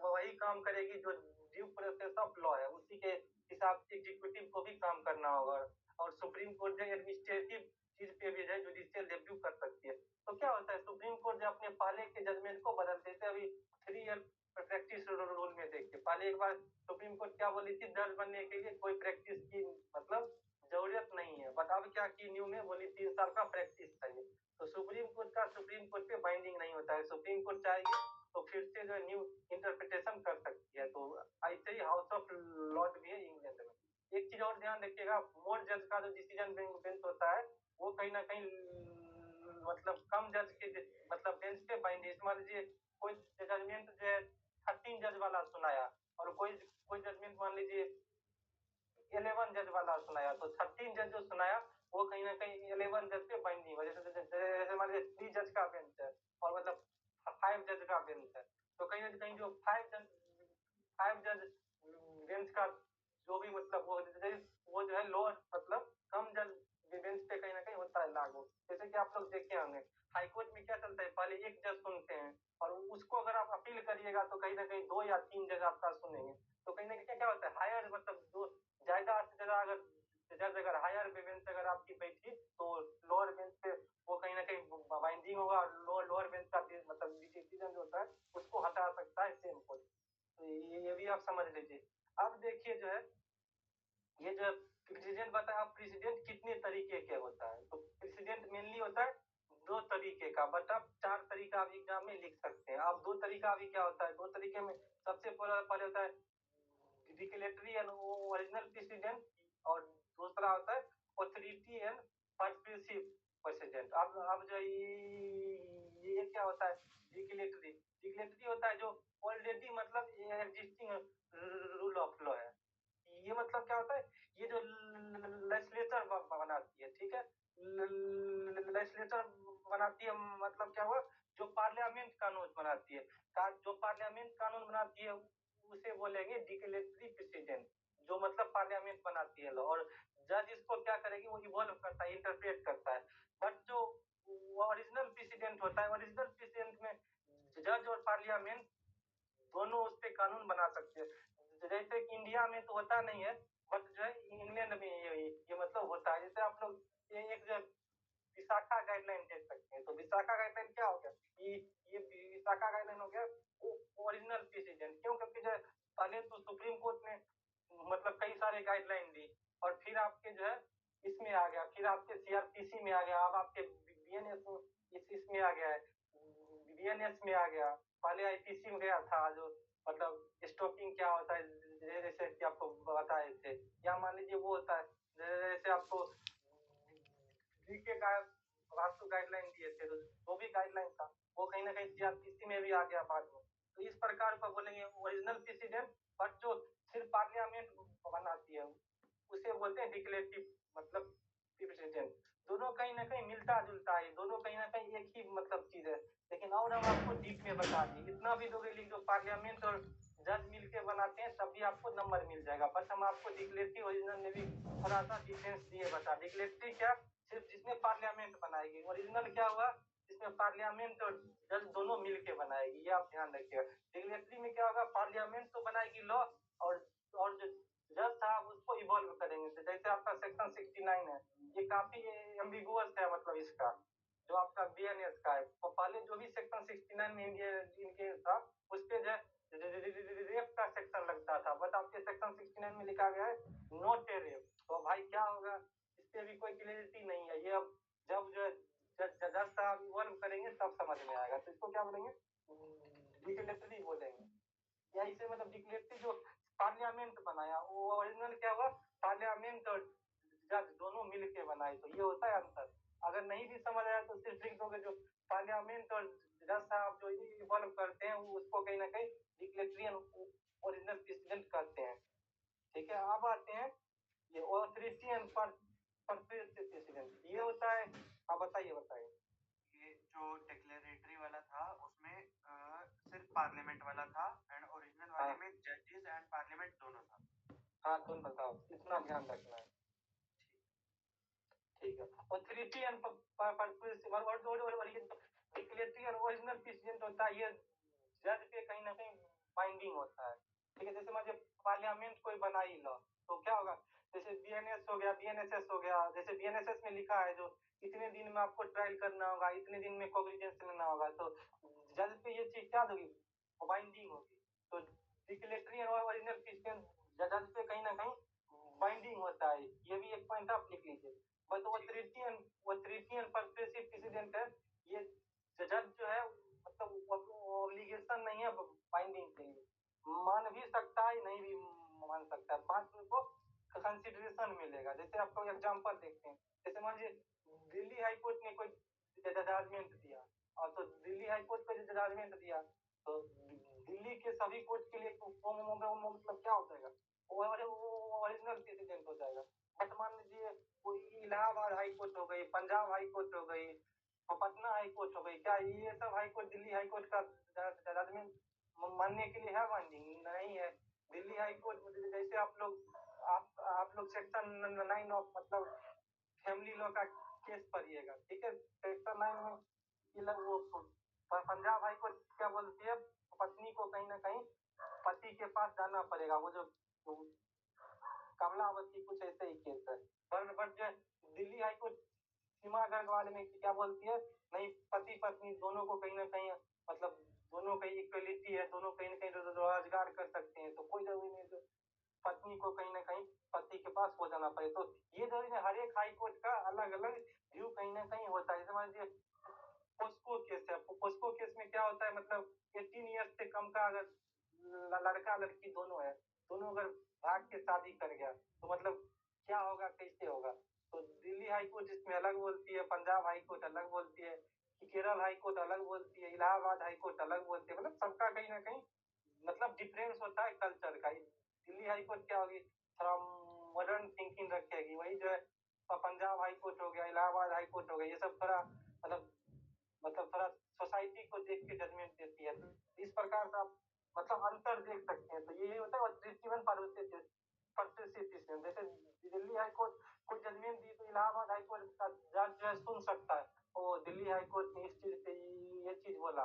वही काम करेगी जो ड्यू प्रोसेस ऑफ लॉ है, उसी के हिसाब से एग्जीक्यूटिव को भी काम करना होगा। और सुप्रीम कोर्ट जो एडमिनिस्ट्रेटिव चीज पे भी है जुडिशियल रिव्यू कर सकती है। तो क्या होता है, सुप्रीम कोर्ट जो अपने पहले के जजमेंट को बदल देते, अभी 3 ईयर प्रैक्टिस रूल में देखिए, पहले एक बार सुप्रीम कोर्ट क्या बोली थी, जज बनने के लिए कोई प्रैक्टिस की मतलब जरूरत नहीं है, बट अब क्या की न्यू में बोली 3 साल का प्रैक्टिस चाहिए। तो सुप्रीम कोर्ट का सुप्रीम कोर्ट पे बाइंडिंग नहीं होता है। सुप्रीम कोर्ट चाहेगी तो फिर से जो न्यू इंटरप्रिटेशन कर सकती है। तो ऐसे ही हाउस ऑफ लॉर्ड भी है इंग्लैंड में। एक चीज और ध्यान रखिएगा, मोर जज का जो डिसीजन बेंच होता है वो कहीं ना कहीं मतलब कम जज के मतलब बेंच पे बाइंड। मान लीजिए कोई जजमेंट जो है 13 जज वाला सुनाया और कोई जजमेंट मान लीजिए 11 जज वाला सुनाया, तो 13 जज जो सुनाया वो कहीं ना कहीं 11 जज पे बाइंडिंग हो। जैसे मान लीजिए 3 जज का बेंच है और मतलब 5 जज का बेंच है, तो कहीं ना कहीं जो 5 जज बेंच का जो भी मतलब वो जो है लोअर मतलब कम जज बेंच पे कहीं ना कहीं होता है लागू। जैसे कि आप लोग देखे होंगे हाई कोर्ट में क्या चलता है, पहले एक जज सुनते हैं और उसको अगर आप अपील करिएगा तो कहीं ना कहीं 2 या 3 जज आपका सुनेंगे। तो कहीं ना कहीं क्या होता है, हायर मतलब जो ज्यादा से ज्यादा अगर जज अगर हायर बेंच अगर आपकी बैठी तो लोअर बेंच पे वो कहीं ना कहीं बाइंडिंग होगा और लोअर बेंच का मतलब डिसीजन जो होता है उसको हटा सकता है सेम कोर्ट। तो ये भी आप समझ लीजिए। अब देखिए जो है ये जो प्रेसिडेंट बताया, प्रेसिडेंट कितने तरीके के होता है, तो प्रेसिडेंट मेनली होता है 2 तरीके का, बट आप 4 तरीका आप एग्जाम में लिख सकते हैं। अब 2 तरीका अभी क्या होता है, 2 तरीके में सबसे पहले होता है डिक्लेरेटरी एंड ओरिजिनल प्रेसिडेंट और दूसरा होता है ऑथोरिटी एंड परस्पेसिव प्रेसिडेंट। अब जो ये क्या होता है, डिक्लेरेटरी होता है जो ऑलरेडी मतलब एग्जिस्टिंग रूल ऑफ लॉ है। ये मतलब क्या होता है, ये जो लेजिस्लेचर बनाती है, ठीक है, लेजिस्लेचर बनाती है मतलब क्या हुआ, जो पार्लियामेंट कानून बनाती है, जो पार्लियामेंट कानून बनाती है उसे बोलेंगे डिक्लेरेटरी प्रेसिडेंट, जो मतलब पार्लियामेंट बनाती है लॉ। और जज इसको क्या करेगी, वो इवॉल्व करता है, इंटरप्रेट करता है। बट जो ओरिजिनल प्रेसिडेंट होता है, ओरिजिनल प्रेसिडेंट में जज और पार्लियामेंट दोनों उस पे कानून बना सकते हैं। जैसे कि इंडिया में तो होता नहीं है, बट जो है इंग्लैंड में ये मतलब होता है। जैसे आप लोग एक जो विशाखा गाइडलाइन देख सकते हैं। तो विशाखा गाइडलाइन क्या हो गया? ये विशाखा गाइडलाइन हो गया ओरिजिनल प्रेसिडेंट। क्यों? क्योंकि जो पहले तो सुप्रीम कोर्ट ने मतलब कई सारे गाइडलाइन दी, और फिर आपके जो है इसमें आ गया, फिर आपके सीआरपीसी में आ गया, अब आपके बीएनएस इसमें आ गया है, बीएनएस में आ गया। पहले आईपीसी में गया था, जो मतलब स्टॉकिंग क्या होता है जैसे कि आपको बताए थे, या मान लीजिए वो होता है जैसे आपको जीके का वास्तु गाइडलाइन दिए थे, तो वो भी गाइडलाइन था, वो कहीं ना कहीं सीआरपीसी में भी आ गया बाद में। तो इस प्रकार का बोलेंगे ओरिजिनल प्रेसिडेंट, बट जो सिर्फ पार्लियामेंट बनाती है उसे बोलते हैं डिक्लेरेटिव मतलब प्रेसिडेंट। दोनों कहीं ना कहीं मिलता जुलता है, दोनों कहीं ना कहीं एक ही मतलब चीज है। लेकिन और हम आपको डीप में बता दें, इतना भी दोगे लिख दो पार्लियामेंट और जज मिलके बनाते हैं तब भी आपको नंबर मिल जाएगा। बस हम आपको डिक्लेरेटिव ओरिजिनल में भी थोड़ा सा डिफरेंस दिए बता। डिक्लेरेटिव क्या? सिर्फ जिसमें पार्लियामेंट बनाएगी। ओरिजिनल क्या हुआ? जिसमें पार्लियामेंट और जज दोनों मिलके बनाएगी। ये आप ध्यान रखिएगा। डिक्लेरेटिव में क्या होगा? पार्लियामेंट तो बनाएगी लॉ, और जो जज साहब उसको इवॉल्व करेंगे। जैसे आपका सेक्शन 69 है, ये काफी एम्बिगुअस है, मतलब इसका जो आपका बीएनएस का है। तो पहले जो भी सेक्शन 69 में इनके था, उस पे जो रेप का सेक्शन लगता था, बट आपके सेक्शन 69 में लिखा गया है नॉट ए रेप। तो भाई क्या होगा? इस पे भी कोई क्लियरिटी नहीं है। ये अब जब जो जज साहब इवॉल्व करेंगे तब समझ में आएगा। तो इसको क्या बोलेंगे? डिक्लेरेटरी बोलेंगे। या इसे मतलब डिक्लेरेटिव जो पार्लियामेंट बनाया, वो ओरिजिनल क्या हुआ? पार्लियामेंट और जज दोनों मिलके बनाए। तो ये होता है अंतर। अगर नहीं भी समझ आया तो सिर्फ लिख दोगे जो पार्लियामेंट और जज साहब जो इवॉल्व करते हैं उसको कहीं ना कहीं डिक्लेरेटरी ओरिजिनल प्रेसिडेंट करते हैं। ठीक है, अब आते हैं ये ऑथोरिटी एंड परपेचुअल प्रेसिडेंट। ये होता है, आप बताइए बताइए। ये जो डिक्लेरेटरी वाला था उसमें सिर्फ पार्लियामेंट वाला था, एंड ओरिजिनल वाले में जजेस एंड पार्लियामेंट दोनों था। हाँ, तुम बताओ, इतना ध्यान रखना है। ठीक है, ऑथोरिटी एंड परपेचुअल और ये डिक्लेरेटरी और ओरिजिनल प्रेसिडेंट होता है, ये जज पे कहीं ना कहीं बाइंडिंग होता है। ठीक है, जैसे मान लीजिए पार्लियामेंट कोई बना ही लो, तो क्या होगा? जैसे बीएनएस हो गया, बीएनएसएस हो गया। जैसे बीएनएसएस में लिखा है जो इतने दिन में आपको ट्रायल करना होगा, इतने दिन में कॉग्निजेंस लेना होगा, तो जज पे ये चीज क्या होगी? बाइंडिंग होगी। तो डिक्लेरेटरी और ओरिजिनल प्रेसिडेंट जज पे कहीं ना कहीं बाइंडिंग होता है। ये भी एक पॉइंट आप लिख लीजिए। But authority and perpetual president है, ये जज जो है मतलब ऑब्लिगेशन नहीं है बाइंडिंग के लिए, मान भी सकता है, नहीं भी मान सकता है, बात उनको कंसिडरेशन मिलेगा। जैसे आपको एग्जांपल देखते हैं, जैसे मान लीजिए दिल्ली हाई कोर्ट ने कोई जजमेंट दिया, और तो दिल्ली हाई कोर्ट को जजमेंट दिया, तो दिल्ली के सभी कोर्ट के लिए मतलब क्या हो जाएगा? वो ओरिजिनल प्रेसिडेंट हो जाएगा। बट मान लीजिए कोई इलाहाबाद हाई कोर्ट हो गई, पंजाब हाई कोर्ट हो गई, पटना हाई कोर्ट हो गई, क्या ये सब high court Delhi high court का जजमेंट मानने के लिए है? बाइंडिंग नहीं है। दिल्ली हाई कोर्ट में जैसे आप लोग सेक्शन 9 ऑफ मतलब फैमिली लॉ का केस पढ़िएगा। ठीक है, सेक्शन 9 में ये वो पंजाब हाई कोर्ट क्या बोलती है? पत्नी को कहीं ना कहीं पति के पास जाना पड़ेगा। वो जो कमलावती कुछ ऐसे ही केस है। बट जो दिल्ली हाई कोर्ट सीमा गढ़वाल में क्या बोलती है? नहीं, पति पत्नी दोनों को कहीं ना कहीं मतलब दोनों की इक्वलिटी है, दोनों कहीं ना कहीं रोजगार कर सकते हैं। तो कोई जरूरी नहीं है पत्नी को कहीं ना कहीं पति के पास हो जाना पड़े। तो ये जरूरी है, हर एक हाई कोर्ट का अलग अलग व्यू कहीं ना कहीं होता है। समझ लीजिए पोस्को केस है, पोस्को केस में क्या होता है? मतलब 18 ईयर्स से कम का अगर लड़का लड़की दोनों है, दोनों अगर भाग के शादी कर गया, तो मतलब क्या होगा, कैसे होगा? तो दिल्ली हाई कोर्ट इसमें अलग बोलती है, पंजाब हाई कोर्ट अलग बोलती है, केरल हाई कोर्ट अलग बोलती है, इलाहाबाद हाई कोर्ट अलग बोलती है। मतलब सबका कहीं ना कहीं मतलब डिफरेंस होता है कल्चर का। दिल्ली हाई कोर्ट क्या होगी? थोड़ा मॉडर्न थिंकिंग रखेगी। वही जो है पंजाब हाई कोर्ट हो गया, इलाहाबाद हाई कोर्ट हो गया, ये सब थोड़ा मतलब थोड़ा सोसाइटी को देख के जजमेंट देती है। तो इस प्रकार का आप मतलब अंतर देख सकते हैं। तो यही होता है ऑथोरिटी परपेचुअल। जैसे दिल्ली हाई कोर्ट कोई जजमेंट दी तो इलाहाबाद हाई कोर्ट का जज जो है सुन सकता है, वो दिल्ली हाई कोर्ट ने इस चीज पे ये चीज बोला,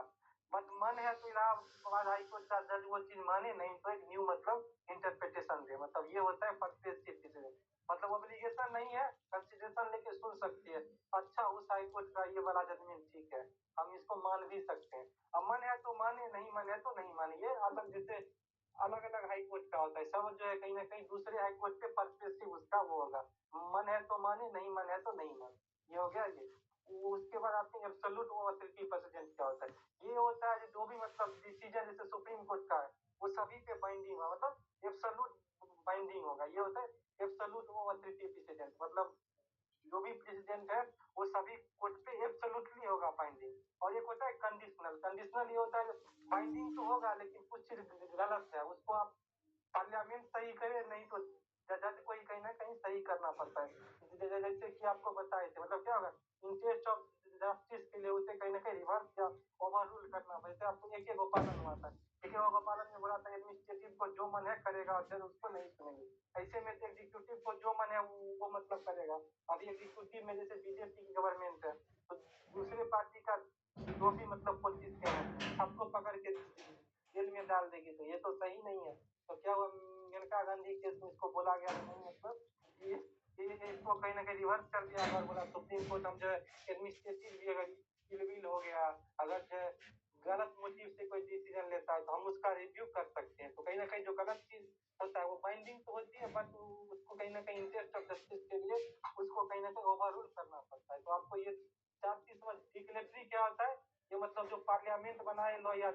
बट मन है तो इलाहाबाद हाई कोर्ट का जज वो चीज माने, नहीं तो एक न्यू मतलब इंटरप्रिटेशन दे। मतलब ये होता है पर्सपेक्टिव डिसीजन, मतलब ऑब्लिगेशन नहीं है, कंसिडरेशन लेके सुन सकती है। अच्छा उस हाई कोर्ट का ये वाला जजमेंट ठीक है, हम इसको मान भी सकते हैं। अब मन है तो माने, नहीं मन है तो नहीं माने। ये अलग, जैसे अलग अलग हाई कोर्ट का होता है सब, जो है कहीं ना कहीं दूसरे हाई कोर्ट पे पर्सपेक्टिव उसका वो होगा, मन है तो माने, नहीं मन है तो नहीं माने। ये हो गया ये। उसके बाद आते हैं एब्सोल्यूट ऑथोरिटी प्रेसिडेंट क्या होता है। ये होता है जो भी मतलब डिसीजन जैसे सुप्रीम कोर्ट का है वो सभी पे बाइंडिंग होगा, मतलब एब्सोल्यूट बाइंडिंग होगा। ये होता है एब्सोल्यूट ऑथोरिटी प्रेसिडेंट, मतलब जो भी प्रेसिडेंट है वो सभी कोर्ट पे एब्सोल्युटली होगा बाइंडिंग। और एक होता है कंडीशनल, कंडीशनल ये होता है बाइंडिंग तो होगा लेकिन कुछ चीज गलत है, उसको आप पार्लियामेंट सही करे, नहीं तो जज को ही कहीं ना कहीं सही करना पड़ता है। जैसे कि आपको बताए थे, मतलब क्या होगा इंटरेस्ट ऑफ जस्टिस के लिए उसे कहीं ना कहीं रिवर्स या ओवर रूल करना। वैसे आपको एक गोपालन हुआ था, एक गोपालन में बोला था एडमिनिस्ट्रेटिव को जो मन है करेगा और जज उसको नहीं सुनेंगे। ऐसे में तो एग्जीक्यूटिव को जो मन है वो मतलब करेगा। अभी एग्जीक्यूटिव में जैसे बीजेपी की गवर्नमेंट है तो दूसरे पार्टी का जो भी मतलब पोजीशन है सबको पकड़ के जेल में डाल देगी, तो ये तो सही नहीं है। तो क्या हुआ मेनका गांधी केस में इसको बोला गया नहीं, मतलब इसको कहीं ना कहीं रिवर्स कर दिया और बोला सुप्रीम कोर्ट हम जो है एडमिनिस्ट्रेटिव भी अगर इलविल हो गया, अगर जो है गलत मोटिव से कोई डिसीजन लेता है तो हम उसका रिव्यू कर सकते हैं। तो कहीं ना कहीं जो गलत चीज होता है वो बाइंडिंग तो होती है, बट उसको कहीं ना कहीं इंटरेस्ट ऑफ जस्टिस के लिए उसको कहीं ना कहीं ओवर रूल करना पड़ता है। तो आपको ये चार चीज समझ। डिक्लेटरी क्या होता है, ये मतलब जो पार्लियामेंट बनाए लो या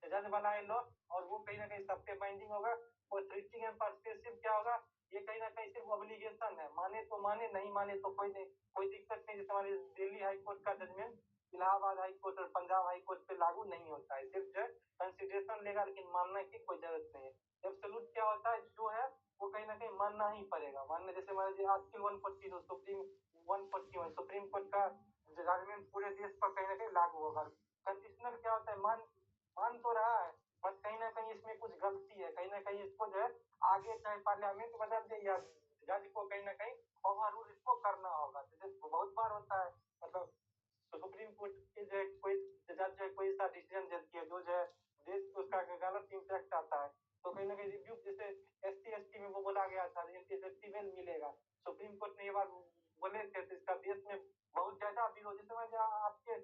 जज बनाए लो और वो कहीं ना कहीं सब पे बाइंडिंग होगा। और ट्रीटिंग एंड पर्सपेसिव क्या होगा, ये कहीं ना कहीं सिर्फ ऑब्लिगेशन है, माने तो माने, नहीं माने तो कोई नहीं, कोई दिक्कत नहीं। जैसे हमारे दिल्ली हाई कोर्ट का जजमेंट इलाहाबाद हाई कोर्ट और पंजाब हाई कोर्ट पे लागू नहीं होता है, सिर्फ जो है कंसिडरेशन लेगा लेकिन मानने की कोई जरूरत नहीं है। एब्सोल्यूट क्या होता है, जो है वो कहीं ना कहीं मानना ही पड़ेगा। मानने जैसे हमारे आर्टिकल 142 सुप्रीम 141 सुप्रीम कोर्ट का जजमेंट पूरे देश पर कहीं ना कहीं लागू होगा। कंडीशनल क्या होता है, मान तो रहा है बट कहीं ना कहीं इसमें कुछ गलती है, कहीं ना कहीं इसको जो है आगे चाहे पार्लियामेंट बदल दे या जज को कहीं ना कहीं ओवर रूल इसको करना होगा। जैसे बहुत बार होता है, मतलब सुप्रीम कोर्ट के जो है कोई जज जो है कोई सा डिसीजन देती है जो है देश को उसका गलत इम्पैक्ट आता है, तो कहीं ना कहीं रिव्यू जैसे SC ST में वो बोला गया था एंटी मिलेगा। सुप्रीम कोर्ट ने ये बात बोले थे तो इसका देश में बहुत ज्यादा विरोध। जैसे आपके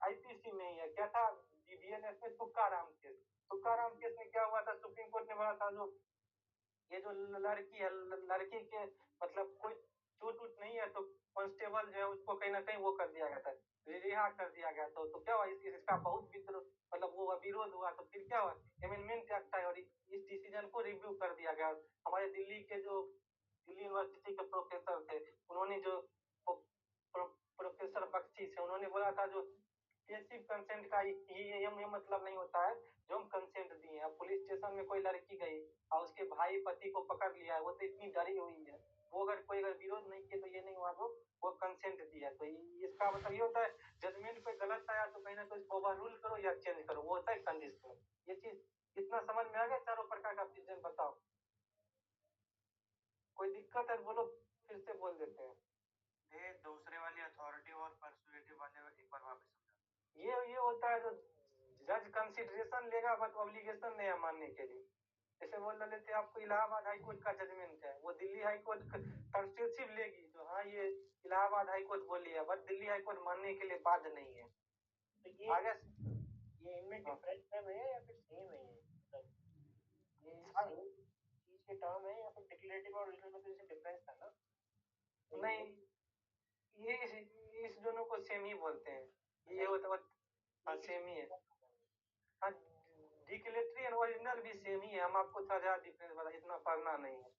IPC में ही है, क्या था BNS में तुकाराम केस, तुकाराम केस में क्या हुआ था, सुप्रीम कोर्ट ने बोला था जो ये जो लड़की है, लड़की के मतलब कोई चोट उट नहीं है तो कांस्टेबल जो है उसको कहीं ना कहीं वो कर दिया गया था, रिहा कर दिया गया। तो क्या हुआ इसका बहुत विद्रोह मतलब वो विरोध हुआ, तो फिर क्या हुआ अमेंडमेंट एक्ट आया और इस डिसीजन को रिव्यू कर दिया गया। हमारे दिल्ली के जो दिल्ली यूनिवर्सिटी के प्रोफेसर थे उन्होंने जो प्रोफेसर बख्शी थे उन्होंने बोला था जो पैसिव कंसेंट का ये मतलब नहीं होता है जो हम कंसेंट दिए हैं। पुलिस स्टेशन में कोई लड़की गई और उसके भाई पति को पकड़ लिया है, वो तो इतनी डरी हुई है, वो अगर कोई विरोध नहीं किया तो ये नहीं हुआ वो कंसेंट दिया। तो इसका मतलब ये होता है जजमेंट कोई गलत आया तो कहीं ना कहीं ओवर रूल करो या चेंज करो, वो होता है कंडीशनल। ये चीज इतना समझ में आ गया चारों प्रकार का डिसीजन। बताओ कोई दिक्कत है बोलो, फिर से बोल देते हैं। ये दूसरे वाली अथॉरिटी और पर्सुएटिव वाले एक बार वापस समझा। ये होता है जो जज कंसिडरेशन लेगा बट ऑब्लिगेशन नहीं है मानने के लिए। जैसे बोल रहे थे आपको इलाहाबाद हाई कोर्ट का जजमेंट है, वो दिल्ली हाई कोर्ट पर्सुएसिव लेगी तो हाँ ये इलाहाबाद हाई कोर्ट बोली है, बट दिल्ली हाई कोर्ट मानने के लिए बाध्य नहीं है। तो ये इनमें डिफरेंस है या फिर सेम है, मतलब ये चीज के टर्म है या फिर डिक्लेरेटिव और ओरिजिनल में तो जैसे डिफरेंस था ना? नहीं, ये इस दोनों को सेम ही बोलते हैं, ये होता है सेम ही है। हाँ, डिक्लेरेटरी और ओरिजिनल भी सेम ही है, हम आपको थोड़ा ज्यादा डिफरेंस बता, इतना पढ़ना नहीं है।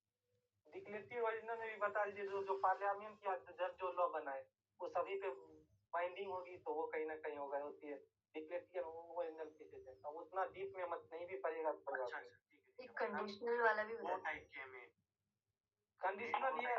डिक्लेरेटरी ओरिजिनल में भी बता दीजिए जो पार्लियामेंट या जज जो लॉ बनाए वो सभी पे बाइंडिंग होगी तो वो कहीं ना कहीं होगा होती है डिक्लेरेटरी और ओरिजिनल केसेस है। अब उतना डीप में मत नहीं भी पड़ेगा। अच्छा ठीक है एक कंडीशनल वाला भी वो टाइप के में कंडीशनल ये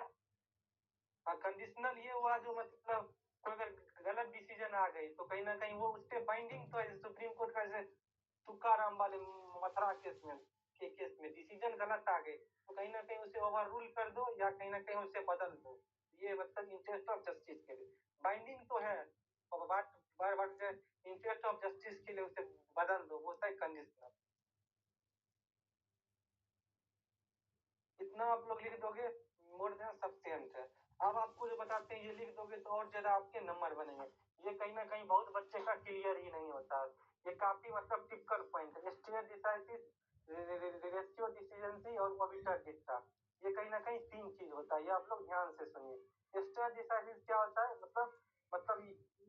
कंडीशनल ये हुआ जो मतलब कोई अगर गलत डिसीजन आ गई तो कहीं ना कहीं वो उस पर बाइंडिंग तो है। सुप्रीम कोर्ट का जैसे तुकाराम वाले मथुरा केस में डिसीजन गलत आ गए तो कहीं ना कहीं उसे ओवर रूल कर दो या कहीं ना कहीं उसे बदल दो, ये मतलब इंटरेस्ट ऑफ जस्टिस के लिए बाइंडिंग तो है। बट इंटरेस्ट ऑफ जस्टिस के लिए उसे बदल दो, वो सही कंडीशनर। इतना आप लोग लिख दोगे मोर देन सफिशिएंट है। अब आपको जो बताते हैं ये लिख दोगे तो और ज्यादा आपके नंबर बनेंगे। ये कहीं ना कहीं बहुत बच्चे का क्लियर ही नहीं होता है। ये काफी मतलब टिपिकल पॉइंट है। स्टेट डिसाइसिस, रेशियो डिसीजेंसी और ऑबिटर डिस्टा, ये कहीं ना कहीं तीन चीज होता है। ये आप लोग ध्यान से सुनिए। स्टेट डिसाइसिस क्या होता है, मतलब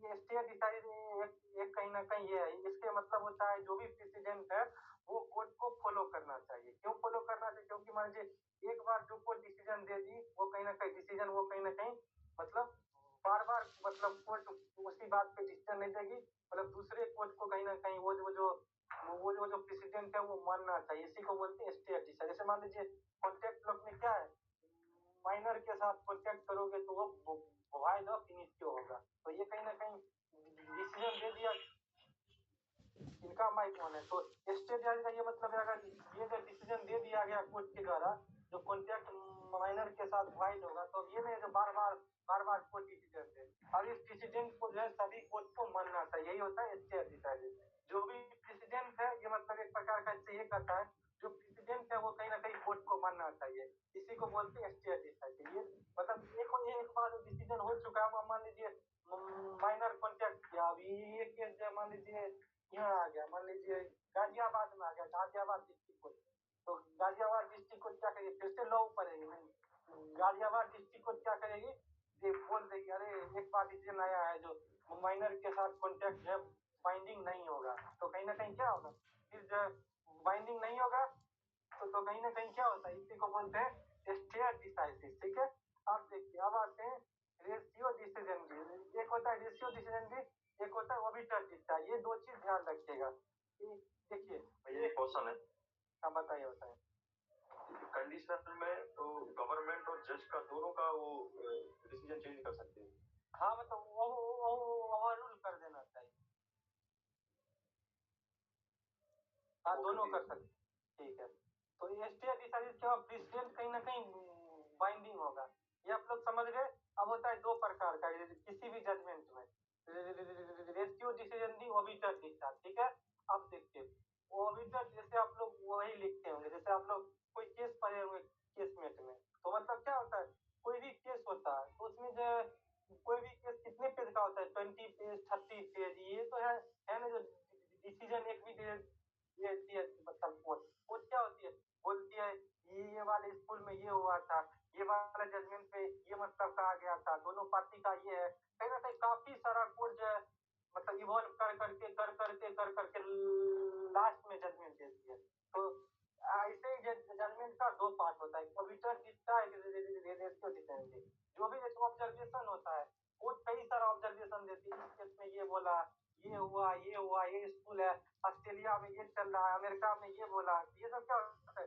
ये स्टेट डिसाइसिस एक कहीं ना कहीं ये है, इसके मतलब होता है जो भी प्रेसिडेंट है वो कोर्ट को फॉलो करना चाहिए। क्यों फॉलो करना चाहिए? क्योंकि मान लीजिए एक बार जो कोर्ट डिसीजन दे दी, वो कहीं ना कहीं डिसीजन वो कहीं ना कहीं मतलब बार बार मतलब कोर्ट उसी बात पे डिसीजन नहीं देगी। मतलब दूसरे कोर्ट को कहीं ना कहीं वो जो प्रेसिडेंट है वो मानना चाहिए। इसी को बोलते हैं स्टेट डिसीजन। जैसे मान लीजिए कॉन्ट्रैक्ट लॉ में क्या है, माइनर के साथ कॉन्ट्रैक्ट करोगे तो वो वाइड ऑफ इनिशियो होगा। तो ये कहीं ना कहीं डिसीजन दे दिया, इनका माइक ऑन है। तो स्टेट का ये मतलब है अगर ये जो डिसीजन दे दिया गया कोर्ट के द्वारा, जो कॉन्ट्रैक्ट माइनर के साथ वाइड होगा, तो ये नहीं जो बार बार कोर्ट डिसीजन दे। अब इस डिसीजन को जो है सभी कोर्ट को मानना चाहिए, यही होता है स्टेट डिसीजन। जो भी प्रेसिडेंट है ये मतलब एक प्रकार का इससे ये कहता है जो प्रेसिडेंट है वो कहीं ना कहीं कोर्ट को मानना चाहिए। इसी को बोलते हैं स्टेट डिसीजन। ये मतलब एक बार डिसीजन हो चुका है, मान लीजिए माइनर कॉन्ट्रैक्ट किया। अभी ये केस जो मान लीजिए यहाँ आ गया, मान लीजिए गाजियाबाद में आ गया, गाजियाबाद डिस्ट्रिक्ट कोर्ट। तो गाजियाबाद डिस्ट्रिक्ट कोर्ट क्या करेगी, फिर से लॉ पड़ेगी नहीं। गाजियाबाद डिस्ट्रिक्ट कोर्ट क्या करेगी, ये बोल देगी अरे एक बार डिसीजन आया है जो माइनर के साथ कॉन्ट्रैक्ट है बाइंडिंग नहीं होगा। तो कहीं ना कहीं क्या होगा, फिर जो बाइंडिंग नहीं होगा तो कहीं ना कहीं क्या होता है, इसी को बोलते हैं स्टेट डिसाइसिस। ठीक है, अब देखिए अब आते हैं रेशियो डिसीजन भी। एक होता है रेशियो डिसीजन भी, एक होता है ऑबिटर डिस्टा। ये दो चीज ध्यान रखिएगा। देखिए ये क्वेश्चन है, हाँ बताइए कंडीशनल में तो गवर्नमेंट और जज का दोनों का वो डिसीजन चेंज कर सकते हैं। हाँ मतलब वो ओवररूल कर देना चाहिए। हाँ दोनों कर सकते। ठीक है, तो ये स्टेट डिसाइड क्या प्रेसिडेंट कहीं ना कहीं बाइंडिंग होगा, ये आप लोग समझ गए। अब होता है दो प्रकार का किसी भी जजमेंट में, रेशियो डिसीजन दी, ऑबिटर डिस्चार्ज। ठीक है, अब देखिए ऑबिटर जैसे आप लोग वही लिखते होंगे, जैसे आप लोग कोई केस पढ़े हुए केसमेट में, तो मतलब क्या होता है कोई भी केस होता है तो उसमें जो कोई भी केस कितने पेज का होता है, 20 पेज 30 पेज। ये तो है ना जो डिसीजन एक भी ये मतलब कोर्ट क्या होती है, बोलती है ये वाले स्कूल में ये हुआ था, ये वाला जजमेंट पे ये मतलब कहा गया था, दोनों पार्टी का ये है। कहीं ना कहीं काफी सारा कोर्ट जो है मतलब इवॉल्व कर करके लास्ट में जजमेंट देती है। तो ऐसे ही जजमेंट का दो पार्ट होता है, ऑबिटर जीतता है, रेशियो डिसीजन। जो भी ऑब्जर्वेशन होता है वो कई सारा ऑब्जर्वेशन देती है, इस केस में ये बोला, ये हुआ, ये स्कूल है, ऑस्ट्रेलिया में ये चल रहा है, अमेरिका में ये बोला। ये सब क्या होता है,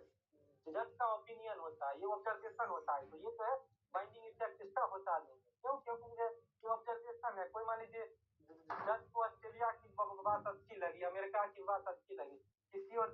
जज का ओपिनियन होता है, ये ऑब्जर्वेशन होता है। तो ये जो है बाइंडिंग इफेक्ट इसका होता नहीं है। क्यों? क्योंकि ये ऑब्जर्वेशन है। कोई मान लीजिए जज को ऑस्ट्रेलिया की बात अच्छी लगी, अमेरिका की बात अच्छी लगी, किसी और